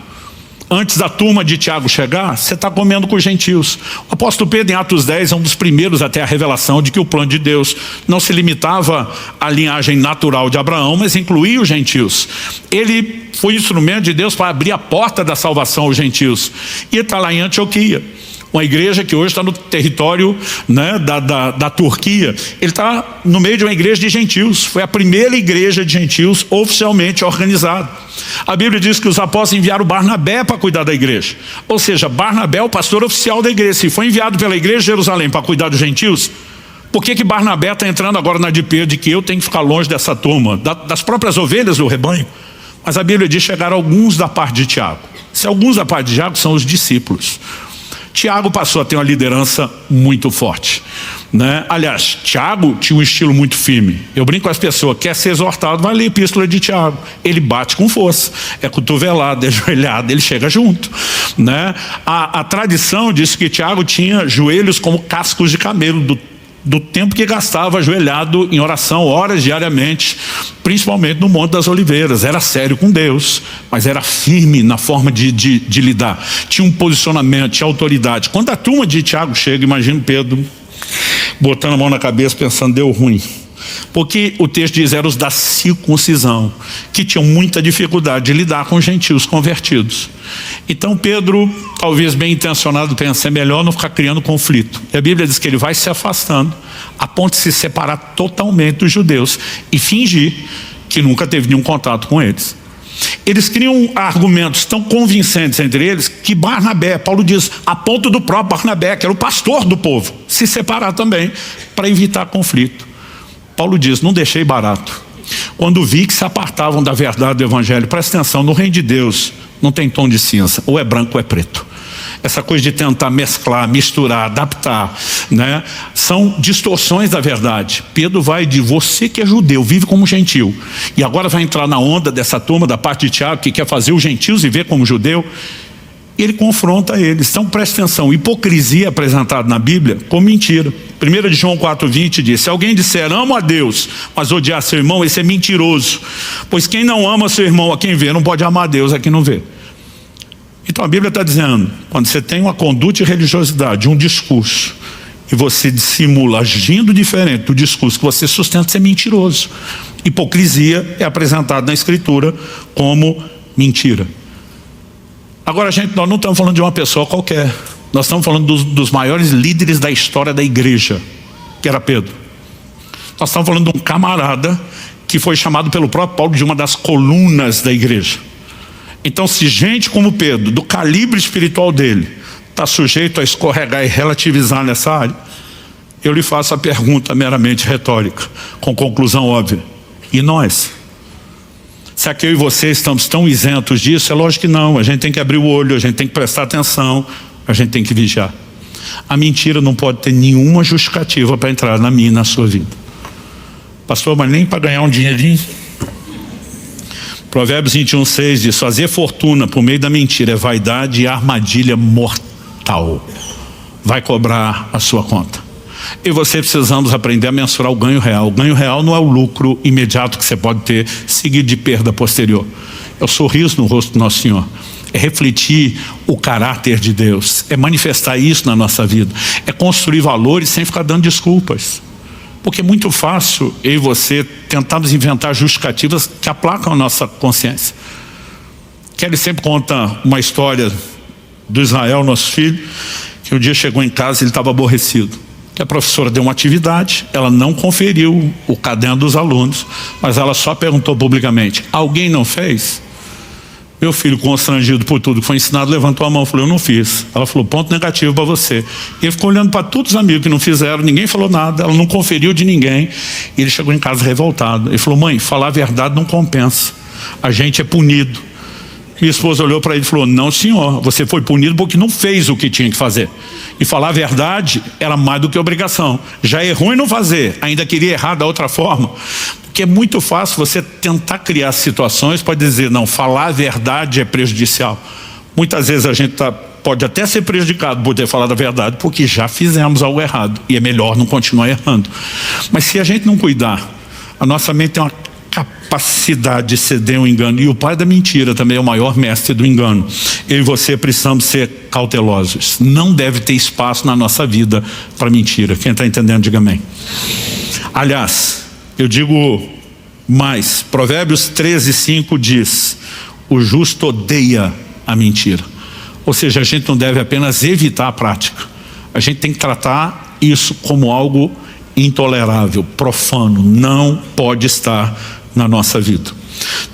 Speaker 1: Antes da turma de Tiago chegar, você está comendo com os gentios. O apóstolo Pedro, em Atos 10, é um dos primeiros a ter a revelação de que o plano de Deus não se limitava à linhagem natural de Abraão, mas incluía os gentios. Ele foi instrumento de Deus para abrir a porta da salvação aos gentios. E ele está lá em Antioquia, uma igreja que hoje está no território, né, da Turquia. Ele está no meio de uma igreja de gentios. Foi a primeira igreja de gentios oficialmente organizada. A Bíblia diz que os apóstolos enviaram Barnabé para cuidar da igreja. Ou seja, Barnabé é o pastor oficial da igreja. Se foi enviado pela igreja de Jerusalém para cuidar dos gentios, por que Barnabé está entrando agora na DP de que eu tenho que ficar longe dessa turma, das próprias ovelhas do rebanho? Mas a Bíblia diz que chegaram alguns da parte de Tiago. Se alguns da parte de Tiago são os discípulos. Tiago passou a ter uma liderança muito forte, né? Aliás, Tiago tinha um estilo muito firme. Eu brinco com as pessoas, quer ser exortado, vai ler a epístola de Tiago. Ele bate com força, é cotovelado, é ajoelhado, ele chega junto, né? A tradição diz que Tiago tinha joelhos como cascos de camelo, do tempo que gastava ajoelhado em oração, horas diariamente, principalmente no Monte das Oliveiras. Era sério com Deus, mas era firme na forma de lidar. Tinha um posicionamento, tinha autoridade. Quando a turma de Tiago chega, imagina Pedro botando a mão na cabeça pensando, deu ruim. Porque o texto diz, eram os da circuncisão, que tinham muita dificuldade de lidar com gentios convertidos. Então Pedro, talvez bem intencionado, pensa, é melhor não ficar criando conflito. E a Bíblia diz que ele vai se afastando, a ponto de se separar totalmente dos judeus e fingir que nunca teve nenhum contato com eles. Eles criam argumentos tão convincentes entre eles que Barnabé, Paulo diz, a ponto do próprio Barnabé, que era o pastor do povo, se separar também para evitar conflito. Paulo diz, não deixei barato. quando vi que se apartavam da verdade do evangelho. Presta atenção, no reino de Deus não tem tom de cinza, ou é branco ou é preto. Essa coisa de tentar mesclar, misturar, adaptar, né? São distorções da verdade. Pedro vai de você que é judeu, vive como gentil, e agora vai entrar na onda dessa turma da parte de Tiago que quer fazer os gentios viver como judeu. Ele confronta eles. Então presta atenção, hipocrisia é apresentada na Bíblia como mentira. 1 de João 4,20 diz: se alguém disser amo a Deus, mas odiar seu irmão, esse é mentiroso. Pois quem não ama seu irmão a quem vê, não pode amar a Deus a quem não vê. Então a Bíblia está dizendo, quando você tem uma conduta de religiosidade, um discurso, e você dissimula agindo diferente do discurso que você sustenta, você é mentiroso. Hipocrisia é apresentada na Escritura como mentira. Agora, gente, nós não estamos falando de uma pessoa qualquer. Nós estamos falando dos maiores líderes da história da igreja, que era Pedro. Nós estamos falando de um camarada que foi chamado pelo próprio Paulo de uma das colunas da igreja. Então, se gente como Pedro, do calibre espiritual dele, está sujeito a escorregar e relativizar nessa área, eu lhe faço a pergunta meramente retórica, com conclusão óbvia: e nós? Será que eu e você estamos tão isentos disso? É lógico que não. A gente tem que abrir o olho, a gente tem que prestar atenção, a gente tem que vigiar. A mentira não pode ter nenhuma justificativa para entrar na minha e na sua vida. Pastor, mas nem para ganhar um dinheirinho? Provérbios 21,6 diz: fazer fortuna por meio da mentira é vaidade e armadilha mortal. Vai cobrar a sua conta. E você precisamos aprender a mensurar o ganho real. O ganho real não é o lucro imediato que você pode ter, seguido de perda posterior. É o sorriso no rosto do nosso Senhor. É refletir o caráter de Deus. É manifestar isso na nossa vida. É construir valores sem ficar dando desculpas. Porque é muito fácil eu e você tentarmos inventar justificativas que aplacam a nossa consciência. Kelly sempre conta uma história do Israel, nosso filho, que um dia chegou em casa e ele estava aborrecido. Que a professora deu uma atividade, ela não conferiu o caderno dos alunos, mas ela só perguntou publicamente: alguém não fez? Meu filho, constrangido por tudo que foi ensinado, levantou a mão e falou: eu não fiz. Ela falou: ponto negativo para você. E ele ficou olhando para todos os amigos que não fizeram, ninguém falou nada, ela não conferiu de ninguém. E ele chegou em casa revoltado. Ele falou: mãe, falar a verdade não compensa, a gente é punido. Minha esposa olhou para ele e falou: não senhor, você foi punido porque não fez o que tinha que fazer. E falar a verdade era mais do que obrigação. Já errou em não fazer, ainda queria errar da outra forma. Porque é muito fácil você tentar criar situações para dizer: não, falar a verdade é prejudicial. Muitas vezes a gente pode até ser prejudicado por ter falado a verdade, porque já fizemos algo errado, e é melhor não continuar errando. Mas se a gente não cuidar, a nossa mente tem uma capacidade de ceder um engano, e o pai da mentira também é o maior mestre do engano. Eu e você precisamos ser cautelosos. Não deve ter espaço na nossa vida para mentira. Quem está entendendo, diga amém. Aliás, eu digo mais, Provérbios 13:5 diz: o justo odeia a mentira. Ou seja, a gente não deve apenas evitar a prática, a gente tem que tratar isso como algo intolerável, profano, não pode estar na nossa vida.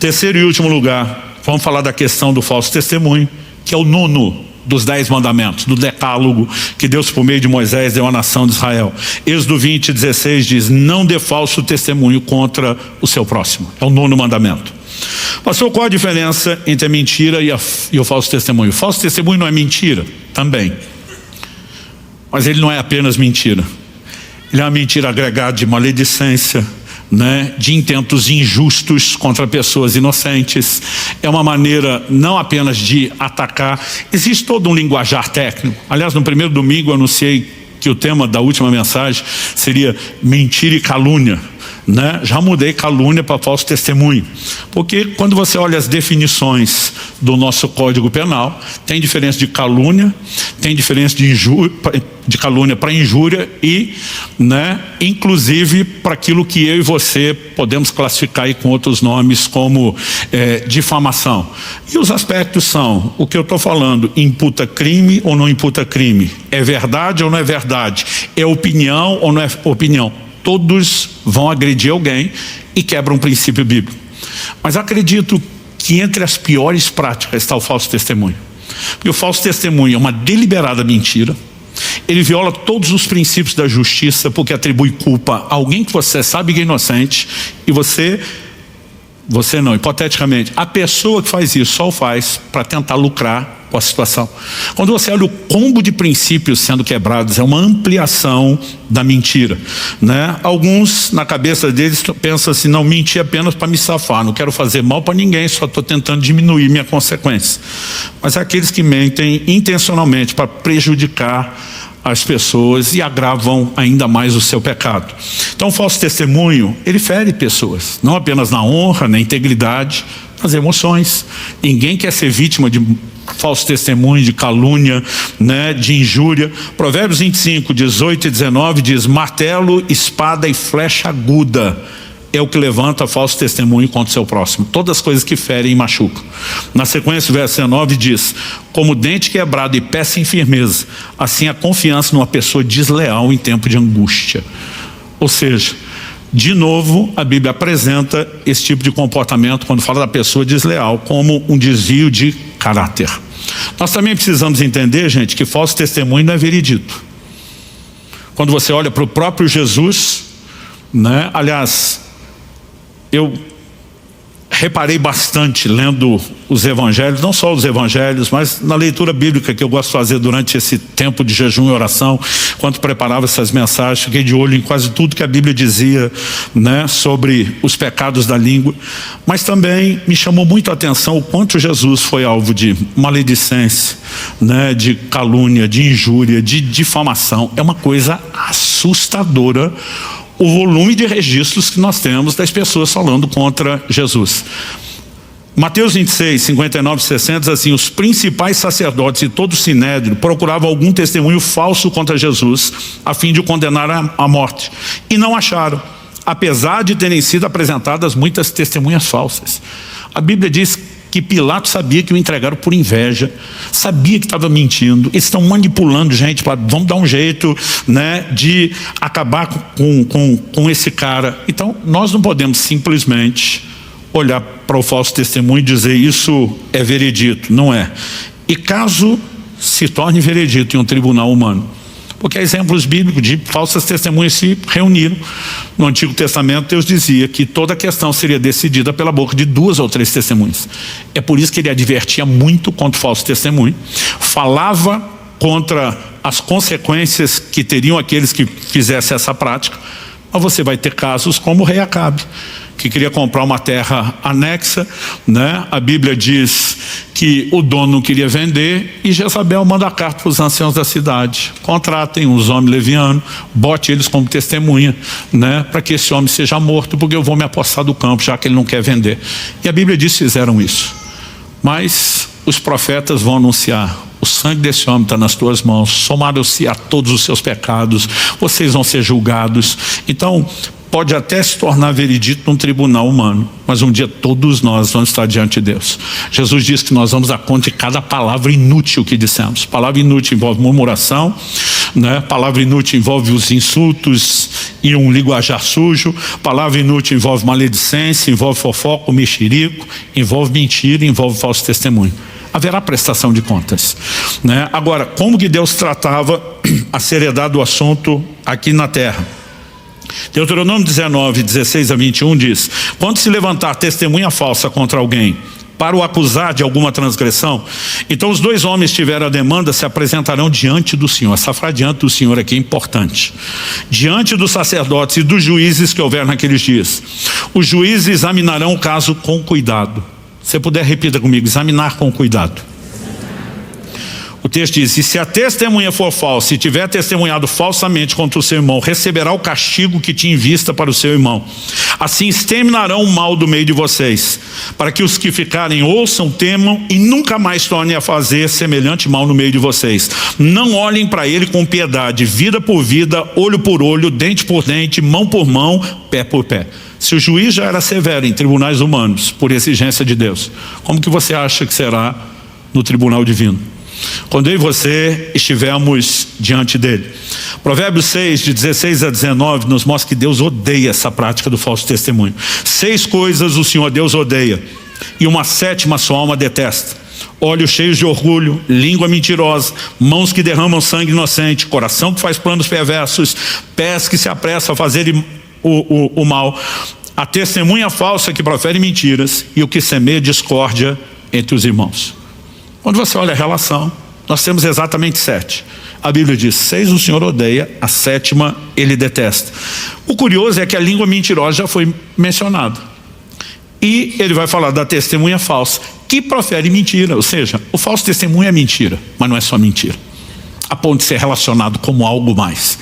Speaker 1: Terceiro e último lugar, vamos falar da questão do falso testemunho, que é o nono dos 10 mandamentos, do decálogo que Deus por meio de Moisés deu à nação de Israel. Êxodo 20:16 diz: não dê falso testemunho contra o seu próximo. É o nono mandamento. Pastor, qual a diferença entre a mentira e o falso testemunho? O falso testemunho não é mentira? Também. Mas ele não é apenas mentira. Ele é uma mentira agregada de maledicência, né, de intentos injustos contra pessoas inocentes. É uma maneira não apenas de atacar. Existe todo um linguajar técnico. Aliás, no primeiro domingo eu anunciei que o tema da última mensagem seria mentira e calúnia, né? Já mudei calúnia para falso testemunho, porque quando você olha as definições do nosso Código Penal, tem diferença de calúnia, tem diferença de calúnia para injúria e, né, inclusive para aquilo que eu e você podemos classificar aí com outros nomes como difamação. E os aspectos são: o que eu estou falando imputa crime ou não imputa crime? É verdade ou não é verdade? É opinião ou não é opinião? Todos vão agredir alguém e quebram um princípio bíblico. Mas acredito que entre as piores práticas está o falso testemunho. Porque o falso testemunho é uma deliberada mentira. Ele viola todos os princípios da justiça, porque atribui culpa a alguém que você sabe que é inocente, e você você não, hipoteticamente, a pessoa que faz isso só o faz para tentar lucrar com a situação. Quando você olha o combo de princípios sendo quebrados, é uma ampliação da mentira, né? Alguns, na cabeça deles, pensam assim, não, mentir apenas para me safar, não quero fazer mal para ninguém, só estou tentando diminuir minha consequência. Mas aqueles que mentem intencionalmente para prejudicar as pessoas e agravam ainda mais o seu pecado. Então o falso testemunho, ele fere pessoas, não apenas na honra, na integridade, nas emoções. Ninguém quer ser vítima de falso testemunho, de calúnia, né, de injúria. Provérbios 25, 18 e 19 diz: martelo, espada e flecha aguda é o que levanta falso testemunho contra o seu próximo. Todas as coisas que ferem e machucam. Na sequência, o verso 19 diz: como dente quebrado e pé sem firmeza, assim a confiança numa pessoa desleal em tempo de angústia. Ou seja, de novo, a Bíblia apresenta esse tipo de comportamento, quando fala da pessoa desleal, como um desvio de caráter. Nós também precisamos entender, gente, que falso testemunho não é veredito. Quando você olha para o próprio Jesus, né? Aliás, eu reparei bastante lendo os evangelhos, não só os evangelhos, mas na leitura bíblica que eu gosto de fazer durante esse tempo de jejum e oração, quando preparava essas mensagens, fiquei de olho em quase tudo que a Bíblia dizia, né, sobre os pecados da língua. Mas também me chamou muito a atenção o quanto Jesus foi alvo de maledicência, né, de calúnia, de injúria, de difamação. É uma coisa assustadora o volume de registros que nós temos das pessoas falando contra Jesus. Mateus 26, 59 e 60 diz assim: os principais sacerdotes e todo o sinédrio procuravam algum testemunho falso contra Jesus, a fim de o condenar à morte, e não acharam, apesar de terem sido apresentadas muitas testemunhas falsas. A Bíblia diz que Pilatos sabia que o entregaram por inveja, sabia que estava mentindo. Eles estão manipulando gente para, vamos dar um jeito, né, de acabar com esse cara. Então nós não podemos simplesmente olhar para o falso testemunho e dizer isso é veredito. Não é. E caso se torne veredito em um tribunal humano, porque há exemplos bíblicos de falsas testemunhas se reuniram. No Antigo Testamento Deus dizia que toda a questão seria decidida pela boca de 2 ou 3 testemunhas. É por isso que ele advertia muito contra o falso testemunho, falava contra as consequências que teriam aqueles que fizessem essa prática. Mas você vai ter casos como o rei Acabe, que queria comprar uma terra anexa, né? A Bíblia diz que o dono não queria vender e Jezabel manda a carta para os anciãos da cidade: contratem os homens levianos, bote eles como testemunha, né? Para que esse homem seja morto, porque eu vou me apossar do campo, já que ele não quer vender. E a Bíblia diz que fizeram isso. Mas os profetas vão anunciar: o sangue desse homem está nas tuas mãos, somaram-se a todos os seus pecados, vocês vão ser julgados. Então pode até se tornar veredito num tribunal humano, mas um dia todos nós vamos estar diante de Deus. Jesus diz que nós vamos dar conta de cada palavra inútil que dissemos. Palavra inútil envolve murmuração, né? Palavra inútil envolve os insultos e um linguajar sujo. Palavra inútil envolve maledicência, envolve fofoca, mexerico, envolve mentira, envolve falso testemunho. Haverá prestação de contas, né? Agora, como que Deus tratava a seriedade do assunto aqui na terra? Deuteronômio 19, 16 a 21 diz: quando se levantar testemunha falsa contra alguém para o acusar de alguma transgressão, então os 2 homens que tiveram a demanda se apresentarão diante do Senhor. Essa frase diante do Senhor aqui é importante. Diante dos sacerdotes e dos juízes que houver naqueles dias. Os juízes examinarão o caso com cuidado. Se puder, repita comigo: examinar com cuidado. O texto diz: e se a testemunha for falsa, e tiver testemunhado falsamente contra o seu irmão, receberá o castigo que tinha em vista para o seu irmão. Assim exterminarão o mal do meio de vocês, para que os que ficarem ouçam, temam e nunca mais tornem a fazer semelhante mal no meio de vocês. Não olhem para ele com piedade, vida por vida, olho por olho, dente por dente, mão por mão, pé por pé. Se o juiz já era severo em tribunais humanos, por exigência de Deus, como que você acha que será no tribunal divino, quando eu e você estivermos diante dele? Provérbios 6, de 16 a 19, nos mostra que Deus odeia essa prática do falso testemunho. 6 coisas o Senhor Deus odeia, e uma 7ª sua alma detesta: olhos cheios de orgulho, língua mentirosa, mãos que derramam sangue inocente, coração que faz planos perversos, pés que se apressam a fazer o mal, a testemunha falsa que profere mentiras e o que semeia discórdia entre os irmãos. Quando você olha a relação, nós temos exatamente 7. A Bíblia diz: 6 o Senhor odeia, a 7ª ele detesta. O curioso é que a língua mentirosa já foi mencionada. E ele vai falar da testemunha falsa, que profere mentira. Ou seja, o falso testemunho é mentira, mas não é só mentira, a ponto de ser relacionado como algo mais.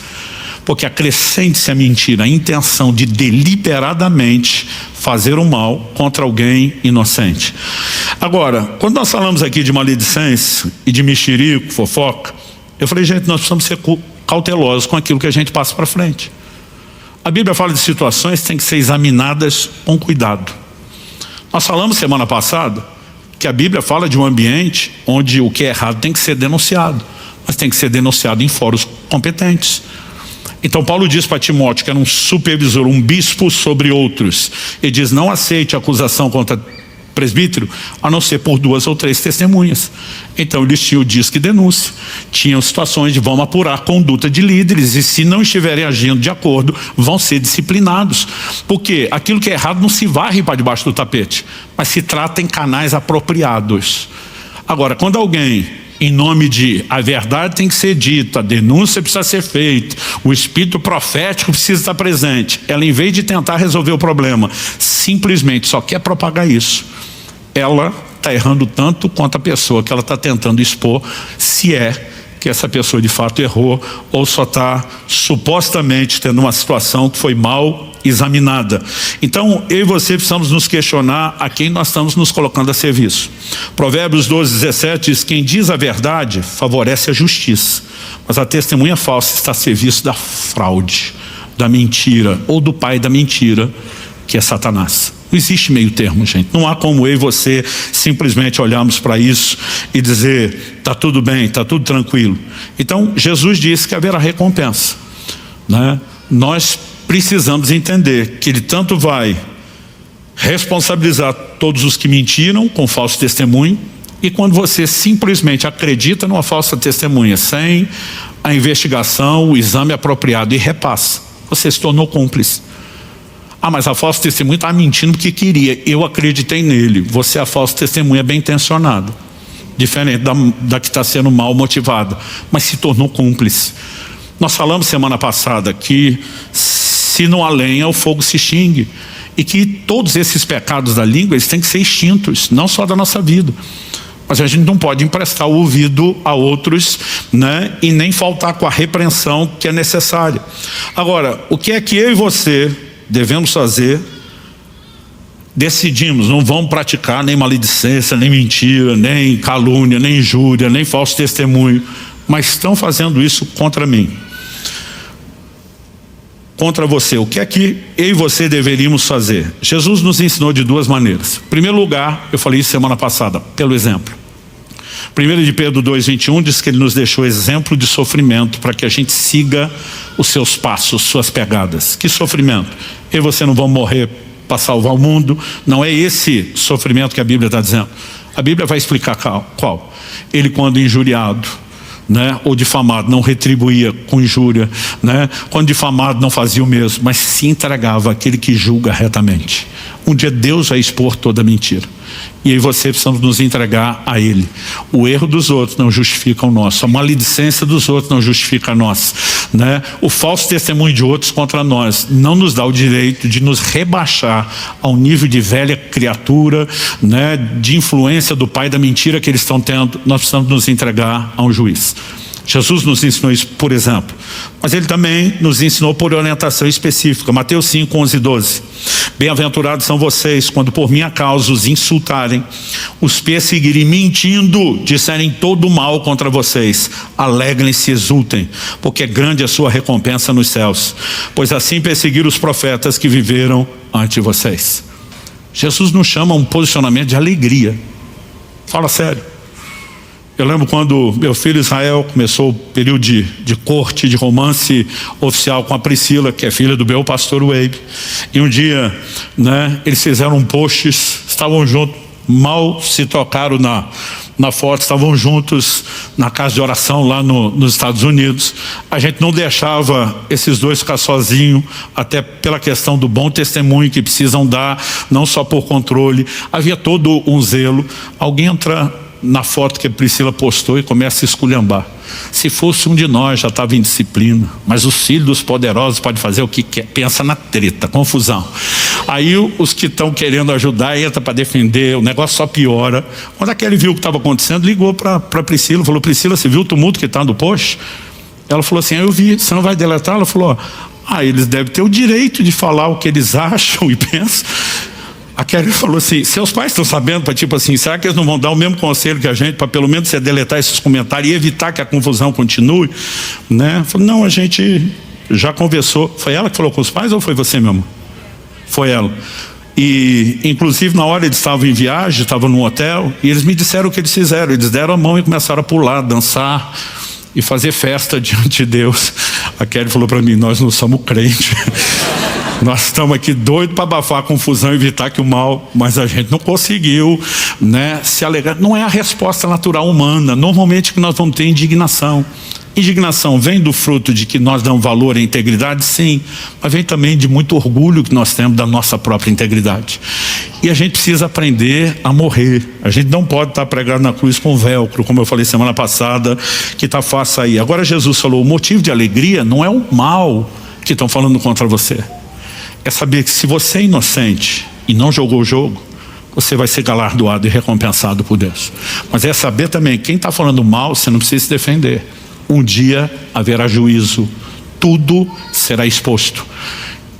Speaker 1: Porque acrescente-se a mentira a intenção de deliberadamente fazer o mal contra alguém inocente. Agora, quando nós falamos aqui de maledicência e de mexerico, fofoca, eu falei, gente, nós precisamos ser cautelosos com aquilo que a gente passa para frente. A Bíblia fala de situações que têm que ser examinadas com cuidado. Nós falamos semana passada que a Bíblia fala de um ambiente onde o que é errado tem que ser denunciado, mas tem que ser denunciado em fóruns competentes. Então Paulo diz para Timóteo, que era um supervisor, um bispo sobre outros, ele diz: não aceite acusação contra presbítero, a não ser por 2 ou 3 testemunhas. Então eles tinham o disque denúncia, tinham situações de vamos apurar a conduta de líderes, e se não estiverem agindo de acordo, vão ser disciplinados, porque aquilo que é errado não se varre para debaixo do tapete, mas se trata em canais apropriados. Agora, quando alguém, em nome de a verdade tem que ser dita, a denúncia precisa ser feita, o espírito profético precisa estar presente, ela, em vez de tentar resolver o problema, simplesmente só quer propagar isso, ela está errando tanto quanto a pessoa que ela está tentando expor, se é que essa pessoa de fato errou ou só está supostamente tendo uma situação que foi mal examinada. Então eu e você precisamos nos questionar a quem nós estamos nos colocando a serviço. Provérbios 12:17 diz: quem diz a verdade favorece a justiça, mas a testemunha falsa está a serviço da fraude, da mentira ou do pai da mentira, que é Satanás. Não existe meio termo, gente. Não há como eu e você simplesmente olharmos para isso e dizer: está tudo bem, está tudo tranquilo. Então Jesus disse que haverá recompensa, né? Nós precisamos entender que ele tanto vai responsabilizar todos os que mentiram com falso testemunho, e quando você simplesmente acredita numa falsa testemunha sem a investigação, o exame apropriado e repassa, você se tornou cúmplice. Ah, mas a falsa testemunha estava mentindo porque queria, eu acreditei nele. Você é a falsa testemunha bem intencionada, diferente da que está sendo mal motivada, mas se tornou cúmplice. Nós falamos semana passada que se não há lenha, o fogo se extingue, e que todos esses pecados da língua, eles têm que ser extintos, não só da nossa vida, mas a gente não pode emprestar o ouvido a outros, né? E nem faltar com a repreensão que é necessária. Agora, o que é que eu e você devemos fazer? Decidimos, não vamos praticar nem maledicência, nem mentira, nem calúnia, nem injúria, nem falso testemunho, mas estão fazendo isso contra mim, contra você. O que é que eu e você deveríamos fazer? Jesus nos ensinou de 2 maneiras. Em primeiro lugar, eu falei isso semana passada, pelo exemplo. 1 de Pedro 2:21 diz que ele nos deixou exemplo de sofrimento para que a gente siga os seus passos, suas pegadas. Que sofrimento? Eu e você não vamos morrer para salvar o mundo, não é esse sofrimento que a Bíblia está dizendo. A Bíblia vai explicar qual. Ele, quando injuriado, né, ou difamado, não retribuía com injúria, né? Quando difamado, não fazia o mesmo, mas se entregava àquele que julga retamente. Um dia Deus vai expor toda a mentira, e aí você precisa nos entregar a Ele. O erro dos outros não justifica o nosso, a maledicência dos outros não justifica a nossa, né? O falso testemunho de outros contra nós não nos dá o direito de nos rebaixar ao nível de velha criatura, né, de influência do pai da mentira que eles estão tendo. Nós precisamos nos entregar a um juiz. Jesus nos ensinou isso, por exemplo, mas ele também nos ensinou por orientação específica. Mateus 5:11-12. Bem-aventurados são vocês quando por minha causa os insultarem, os perseguirem, mentindo, disserem todo mal contra vocês. Alegrem-se e exultem, porque é grande a sua recompensa nos céus, pois assim perseguiram os profetas que viveram antes de vocês. Jesus nos chama a um posicionamento de alegria. Fala sério. Eu lembro quando meu filho Israel começou o período de corte, de romance oficial com a Priscila, que é filha do meu pastor Wabe. E um dia, né, eles fizeram posts, estavam juntos, mal se tocaram na foto, estavam juntos na casa de oração lá nos Estados Unidos. A gente não deixava esses dois ficar sozinhos, até pela questão do bom testemunho que precisam dar, não só por controle. Havia todo um zelo. Alguém entra na foto que a Priscila postou e começa a esculhambar. Se fosse um de nós, já estava em disciplina, mas os filhos dos poderosos podem fazer o que quer. Pensa na treta, confusão. Aí os que estão querendo ajudar entram para defender, o negócio só piora. Quando aquele viu o que estava acontecendo, ligou para Priscila, falou: Priscila, você viu o tumulto que está no post? Ela falou assim: eu vi, você não vai deletar? Ela falou: eles devem ter o direito de falar o que eles acham e pensam. A Kelly falou assim: seus pais estão sabendo, para tipo assim, será que eles não vão dar o mesmo conselho que a gente, para pelo menos você deletar esses comentários e evitar que a confusão continue, né? Falei: não, a gente já conversou. Foi ela que falou com os pais ou foi você mesmo? Foi ela. E inclusive na hora eles estavam em viagem, estavam num hotel, e eles me disseram o que eles fizeram. Eles deram a mão e começaram a pular, dançar e fazer festa diante de Deus. A Kelly falou para mim: nós não somos crentes. Nós estamos aqui doidos para abafar a confusão e evitar que o mal, mas a gente não conseguiu, né, se alegar. Não é a resposta natural humana. Normalmente que nós vamos ter indignação. Indignação vem do fruto de que nós damos valor à integridade, sim, mas vem também de muito orgulho que nós temos da nossa própria integridade. E a gente precisa aprender a morrer. A gente não pode estar pregado na cruz com velcro, como eu falei semana passada, que está fácil sair. Agora Jesus falou: o motivo de alegria não é o mal que estão falando contra você. É saber que se você é inocente e não jogou o jogo, você vai ser galardoado e recompensado por Deus. Mas é saber também, quem está falando mal, você não precisa se defender. Um dia haverá juízo, tudo será exposto.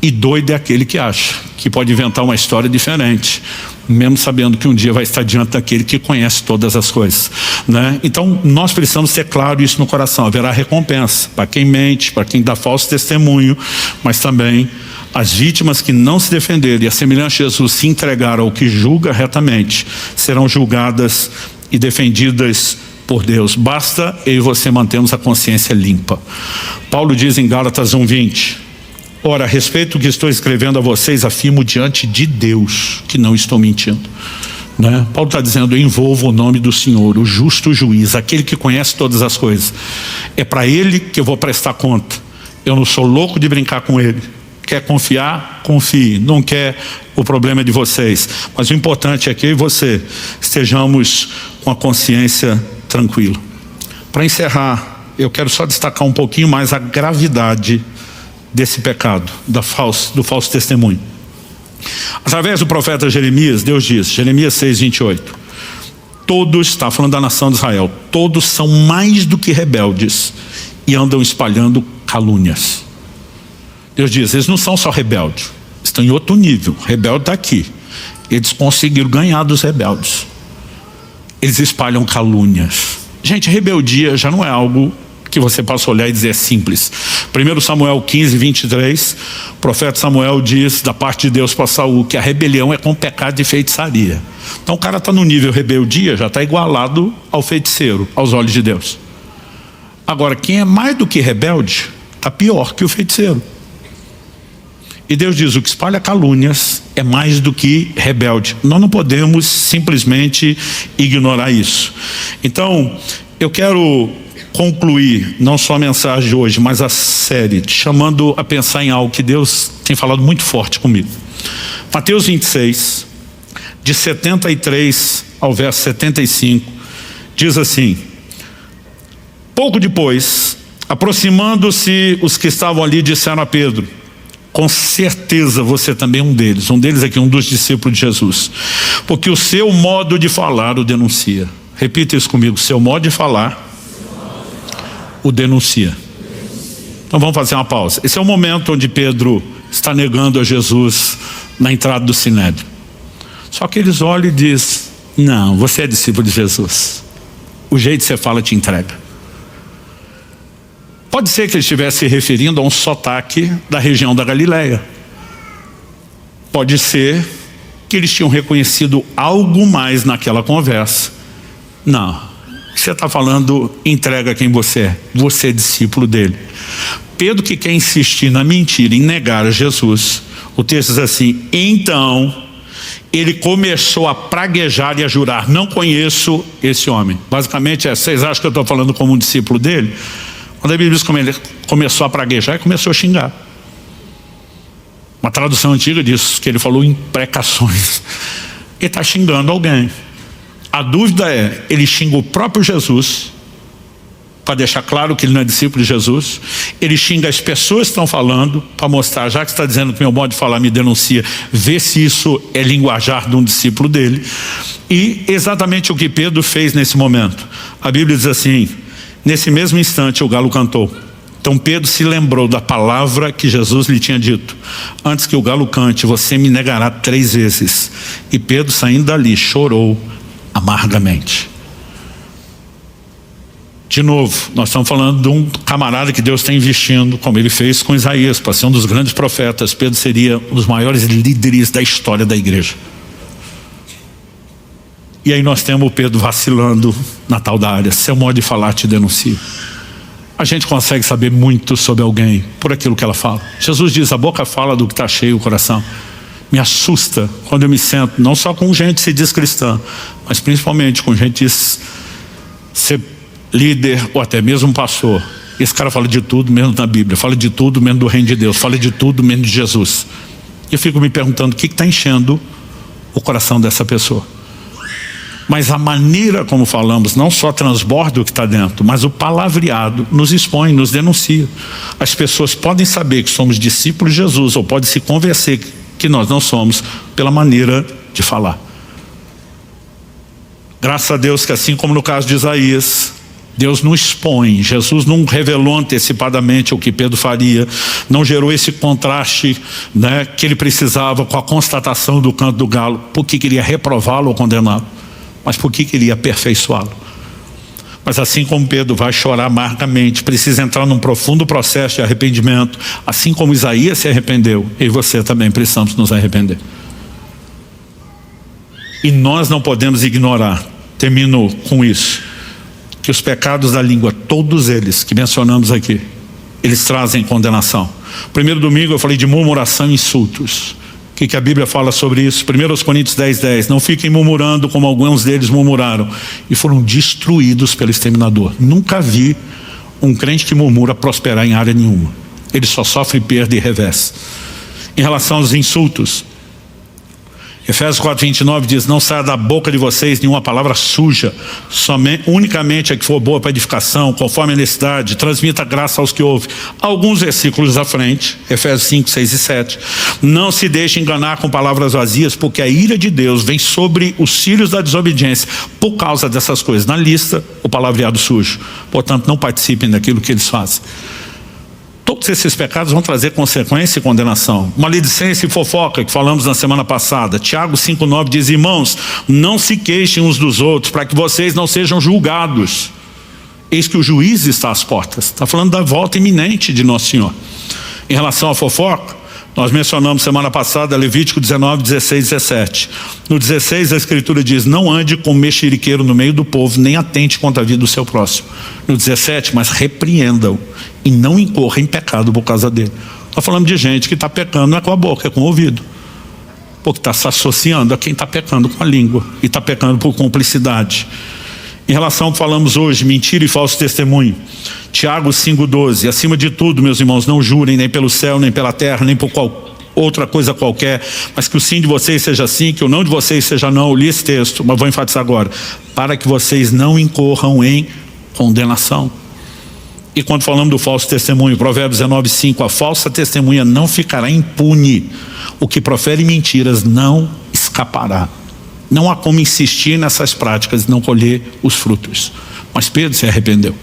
Speaker 1: E doido é aquele que acha que pode inventar uma história diferente, mesmo sabendo que um dia vai estar diante daquele que conhece todas as coisas, né? Então nós precisamos ter claro isso no coração. Haverá recompensa para quem mente, para quem dá falso testemunho, mas também as vítimas que não se defenderem e a semelhança de Jesus se entregaram ao que julga retamente, serão julgadas e defendidas por Deus. Basta eu e você mantermos a consciência limpa. Paulo diz em Gálatas 1:20: ora, a respeito do que estou escrevendo a vocês, afirmo diante de Deus que não estou mentindo, né? Paulo está dizendo: eu envolvo o nome do Senhor, o justo juiz, aquele que conhece todas as coisas. É para ele que eu vou prestar conta. Eu não sou louco de brincar com ele. Quer confiar? Confie. Não quer? O problema é de vocês. Mas o importante é que eu e você estejamos com a consciência tranquila. Para encerrar, eu quero só destacar um pouquinho mais a gravidade desse pecado, do falso testemunho. Através do profeta Jeremias, Deus diz, Jeremias 6:28, todos, está falando da nação de Israel, todos são mais do que rebeldes e andam espalhando calúnias. Deus diz, eles não são só rebeldes, estão em outro nível. Rebelde está aqui. Eles conseguiram ganhar dos rebeldes. Eles espalham calúnias. Gente, rebeldia já não é algo que você possa olhar e dizer é simples. 1 Samuel 15:23, o profeta Samuel diz da parte de Deus para Saul que a rebelião é com pecado de feitiçaria. Então o cara está no nível rebeldia, já está igualado ao feiticeiro, aos olhos de Deus. Agora, quem é mais do que rebelde, está pior que o feiticeiro. E Deus diz, o que espalha calúnias é mais do que rebelde. Nós não podemos simplesmente ignorar isso. Então, eu quero concluir, não só a mensagem de hoje, mas a série, te chamando a pensar em algo que Deus tem falado muito forte comigo. Mateus 26, de 73 ao verso 75, diz assim, pouco depois, aproximando-se os que estavam ali, disseram a Pedro, com certeza você também é um deles aqui, um dos discípulos de Jesus, porque o seu modo de falar o denuncia. Repita isso comigo, seu modo de falar o denuncia. Então vamos fazer uma pausa. Esse é o momento onde Pedro está negando a Jesus na entrada do Sinédrio. Só que eles olham e dizem, não, você é discípulo de Jesus, o jeito que você fala te entrega. Pode ser que ele estivesse se referindo a um sotaque da região da Galileia. Pode ser que eles tinham reconhecido algo mais naquela conversa. Não, você está falando, entrega quem você é discípulo dele. Pedro, que quer insistir na mentira, em negar a Jesus, o texto diz assim, então ele começou a praguejar e a jurar: não conheço esse homem. Basicamente vocês acham que eu estou falando como um discípulo dele? Quando a Bíblia diz como ele começou a praguejar, ele começou a xingar. Uma tradução antiga diz que ele falou imprecações. Ele está xingando alguém. A dúvida é, ele xinga o próprio Jesus, para deixar claro que ele não é discípulo de Jesus. Ele xinga as pessoas que estão falando, para mostrar, já que está dizendo que meu modo de falar me denuncia, vê se isso é linguajar de um discípulo dele. E exatamente o que Pedro fez nesse momento. A Bíblia diz assim: nesse mesmo instante o galo cantou. Então Pedro se lembrou da palavra que Jesus lhe tinha dito: antes que o galo cante, você me negará 3 vezes. E Pedro, saindo dali, chorou amargamente. De novo, nós estamos falando de um camarada que Deus está investindo, como ele fez com Isaías, para ser um dos grandes profetas. Pedro seria um dos maiores líderes da história da igreja. E aí nós temos o Pedro vacilando na tal da área. Seu modo de falar te denuncia. A gente consegue saber muito sobre alguém por aquilo que ela fala. Jesus diz: a boca fala do que está cheio o coração. Me assusta quando eu me sento, não só com gente que se diz cristã, mas principalmente com gente que diz ser líder ou até mesmo pastor. Esse cara fala de tudo menos da Bíblia, fala de tudo menos do reino de Deus, fala de tudo menos de Jesus. Eu fico me perguntando o que está enchendo o coração dessa pessoa. Mas a maneira como falamos não só transborda o que está dentro, mas o palavreado nos expõe, nos denuncia. As pessoas podem saber que somos discípulos de Jesus, ou podem se convencer que nós não somos, pela maneira de falar. Graças a Deus que, assim como no caso de Isaías, Deus não expõe. Jesus não revelou antecipadamente o que Pedro faria, não gerou esse contraste, né, que ele precisava com a constatação do canto do galo, porque queria reprová-lo ou condená-lo, mas porque queria aperfeiçoá-lo. Mas assim como Pedro vai chorar amargamente, precisa entrar num profundo processo de arrependimento, assim como Isaías se arrependeu, eu e você também precisamos nos arrepender. E nós não podemos ignorar, termino com isso, que os pecados da língua, todos eles que mencionamos aqui, eles trazem condenação. Primeiro domingo eu falei de murmuração e insultos. O que a Bíblia fala sobre isso? 1 Coríntios 10:10. Não fiquem murmurando como alguns deles murmuraram e foram destruídos pelo exterminador. Nunca vi um crente que murmura prosperar em área nenhuma. Ele só sofre perda e revés. Em relação aos insultos, Efésios 4:29 diz: não saia da boca de vocês nenhuma palavra suja, unicamente a que for boa para edificação, conforme a necessidade, transmita graça aos que ouvem. Alguns versículos à frente, Efésios 5, 6 e 7. Não se deixe enganar com palavras vazias, porque a ira de Deus vem sobre os filhos da desobediência por causa dessas coisas. Na lista, o palavreado sujo. Portanto, não participem daquilo que eles fazem. Todos esses pecados vão trazer consequência e condenação. Maledicência e fofoca, que falamos na semana passada. Tiago 5:9 diz: irmãos, não se queixem uns dos outros, para que vocês não sejam julgados. Eis que o juiz está às portas. Está falando da volta iminente de Nosso Senhor. Em relação à fofoca, nós mencionamos semana passada Levítico 19, 16 e 17. No 16 a Escritura diz: não ande com mexeriqueiro no meio do povo, nem atente contra a vida do seu próximo. No 17, mas repreenda-o e não incorra em pecado por causa dele. Nós falamos de gente que está pecando não é com a boca, é com o ouvido, porque está se associando a quem está pecando com a língua e está pecando por cumplicidade. Em relação ao que falamos hoje, mentira e falso testemunho, Tiago 5:12, acima de tudo, meus irmãos, não jurem nem pelo céu, nem pela terra, nem por outra coisa qualquer, mas que o sim de vocês seja sim, que o não de vocês seja não. Eu li esse texto, mas vou enfatizar agora: para que vocês não incorram em condenação. E quando falamos do falso testemunho, Provérbios 19:5, a falsa testemunha não ficará impune, o que profere mentiras não escapará. Não há como insistir nessas práticas e não colher os frutos. Mas Pedro se arrependeu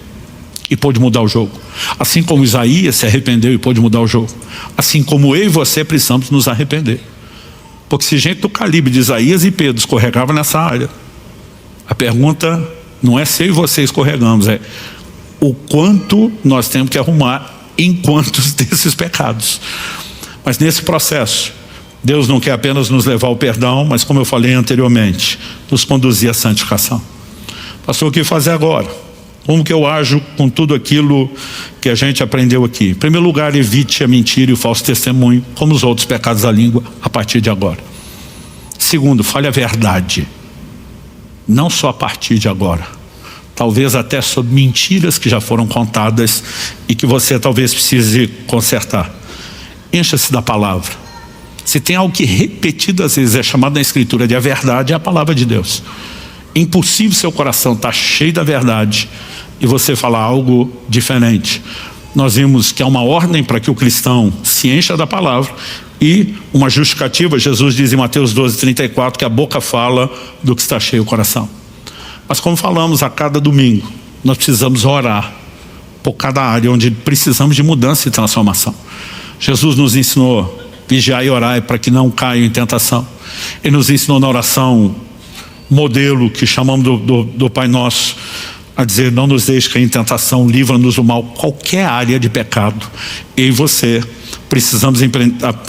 Speaker 1: e pôde mudar o jogo. Assim como Isaías se arrependeu e pôde mudar o jogo. Assim como eu e você precisamos nos arrepender. Porque se gente do calibre de Isaías e Pedro escorregava nessa área, a pergunta não é se eu e você escorregamos, é o quanto nós temos que arrumar em quantos desses pecados. Mas nesse processo, Deus não quer apenas nos levar ao perdão, mas, como eu falei anteriormente, nos conduzir à santificação. Pastor, o que fazer agora? Como que eu ajo com tudo aquilo que a gente aprendeu aqui? Em primeiro lugar, evite a mentira e o falso testemunho, como os outros pecados da língua, a partir de agora. Segundo, fale a verdade. Não só a partir de agora. Talvez até sobre mentiras que já foram contadas e que você talvez precise consertar. Encha-se da palavra. Se tem algo que repetidas vezes é chamado na Escritura de a verdade, é a palavra de Deus. É impossível seu coração estar cheio da verdade e você falar algo diferente. Nós vimos que há uma ordem para que o cristão se encha da palavra e uma justificativa. Jesus diz em Mateus 12:34 que a boca fala do que está cheio o coração. Mas como falamos a cada domingo, nós precisamos orar por cada área onde precisamos de mudança e transformação. Jesus nos ensinou vigiar e orar para que não caiam em tentação. Ele nos ensinou na oração modelo que chamamos do Pai Nosso, a dizer: não nos deixe cair em tentação, livra-nos do mal. Qualquer área de pecado, eu e você precisamos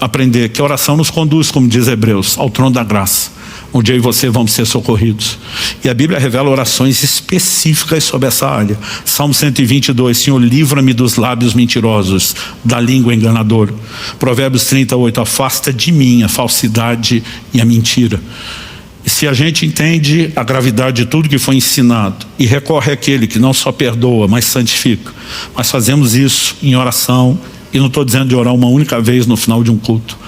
Speaker 1: aprender que a oração nos conduz, como diz Hebreus, ao trono da graça, onde eu e você vamos ser socorridos. E a Bíblia revela orações específicas sobre essa área. Salmo 122, Senhor, livra-me dos lábios mentirosos, da língua enganadora. Provérbios 38, afasta de mim a falsidade e a mentira. E se a gente entende a gravidade de tudo que foi ensinado e recorre àquele que não só perdoa, mas santifica, mas fazemos isso em oração, e não estou dizendo de orar uma única vez no final de um culto,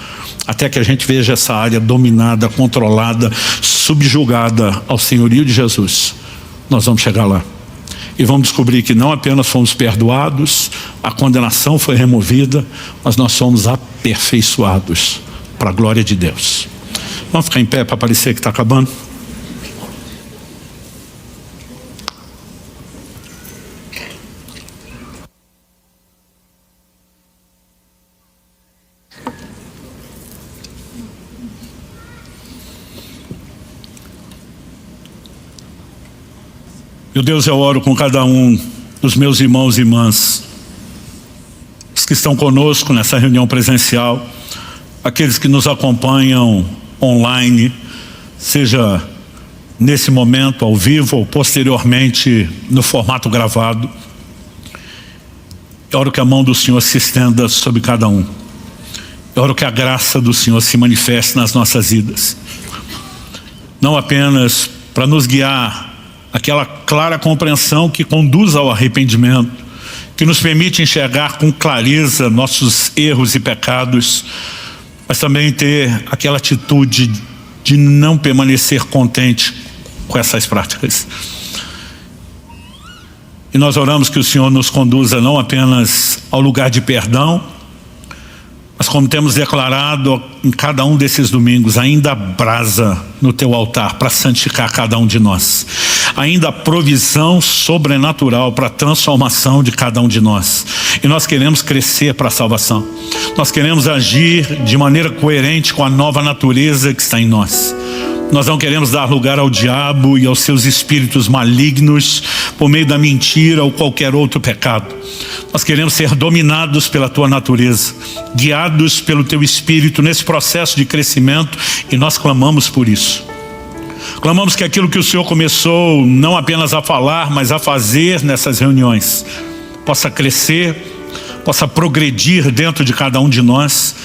Speaker 1: até que a gente veja essa área dominada, controlada, subjugada ao senhorio de Jesus, nós vamos chegar lá. E vamos descobrir que não apenas fomos perdoados, a condenação foi removida, mas nós somos aperfeiçoados para a glória de Deus. Vamos ficar em pé para parecer que está acabando? Meu Deus, eu oro com cada um dos meus irmãos e irmãs, os que estão conosco nessa reunião presencial, aqueles que nos acompanham online, seja nesse momento ao vivo ou posteriormente no formato gravado. Eu oro que a mão do Senhor se estenda sobre cada um. Eu oro que a graça do Senhor se manifeste nas nossas vidas, não apenas para nos guiar aquela clara compreensão que conduz ao arrependimento, que nos permite enxergar com clareza nossos erros e pecados, mas também ter aquela atitude de não permanecer contente com essas práticas. E nós oramos que o Senhor nos conduza não apenas ao lugar de perdão, mas como temos declarado em cada um desses domingos, ainda brasa no teu altar para santificar cada um de nós. Ainda provisão sobrenatural para a transformação de cada um de nós. E nós queremos crescer para a salvação. Nós queremos agir de maneira coerente com a nova natureza que está em nós. Nós não queremos dar lugar ao diabo e aos seus espíritos malignos por meio da mentira ou qualquer outro pecado. Nós queremos ser dominados pela tua natureza, guiados pelo teu espírito nesse processo de crescimento, e nós clamamos por isso. Clamamos que aquilo que o Senhor começou não apenas a falar, mas a fazer nessas reuniões, possa crescer, possa progredir dentro de cada um de nós.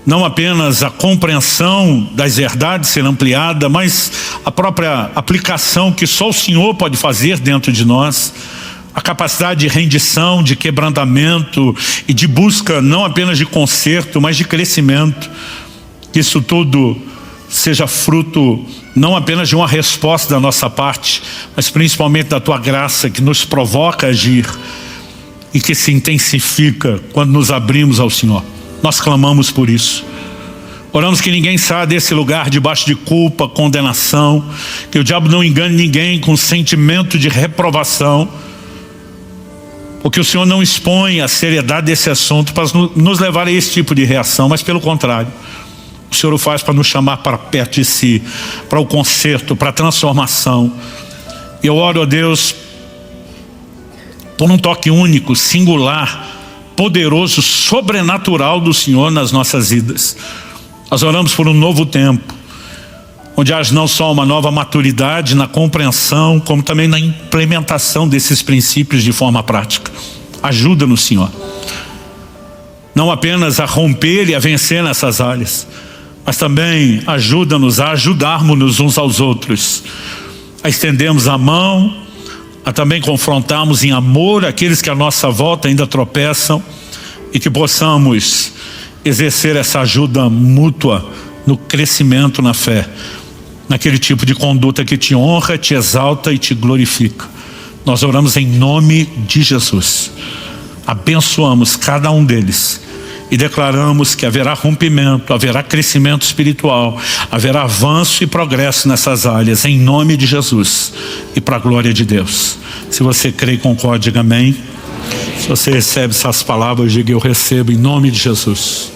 Speaker 1: Não apenas a compreensão das verdades ser ampliada, mas a própria aplicação que só o Senhor pode fazer dentro de nós. A capacidade de rendição, de quebrantamento e de busca não apenas de conserto, mas de crescimento. Que isso tudo seja fruto não apenas de uma resposta da nossa parte, mas principalmente da tua graça que nos provoca a agir e que se intensifica quando nos abrimos ao Senhor. Nós clamamos por isso. Oramos que ninguém saia desse lugar debaixo de culpa, condenação, que o diabo não engane ninguém com sentimento de reprovação, porque o Senhor não expõe a seriedade desse assunto para nos levar a esse tipo de reação, mas pelo contrário, o Senhor o faz para nos chamar para perto de si, para o conserto, para a transformação. E eu oro a Deus por um toque único, singular, poderoso, sobrenatural do Senhor nas nossas vidas. Nós oramos por um novo tempo, onde haja não só uma nova maturidade na compreensão, como também na implementação desses princípios de forma prática. Ajuda-nos, Senhor, não apenas a romper e a vencer nessas áreas, mas também ajuda-nos a ajudarmos-nos uns aos outros, a estendermos a mão, a também confrontarmos em amor aqueles que à nossa volta ainda tropeçam, e que possamos exercer essa ajuda mútua no crescimento na fé, naquele tipo de conduta que te honra, te exalta e te glorifica. Nós oramos em nome de Jesus, abençoamos cada um deles e declaramos que haverá rompimento, haverá crescimento espiritual, haverá avanço e progresso nessas áreas, em nome de Jesus e para a glória de Deus. Se você crê e concorda, diga amém. Se você recebe essas palavras, diga eu recebo em nome de Jesus.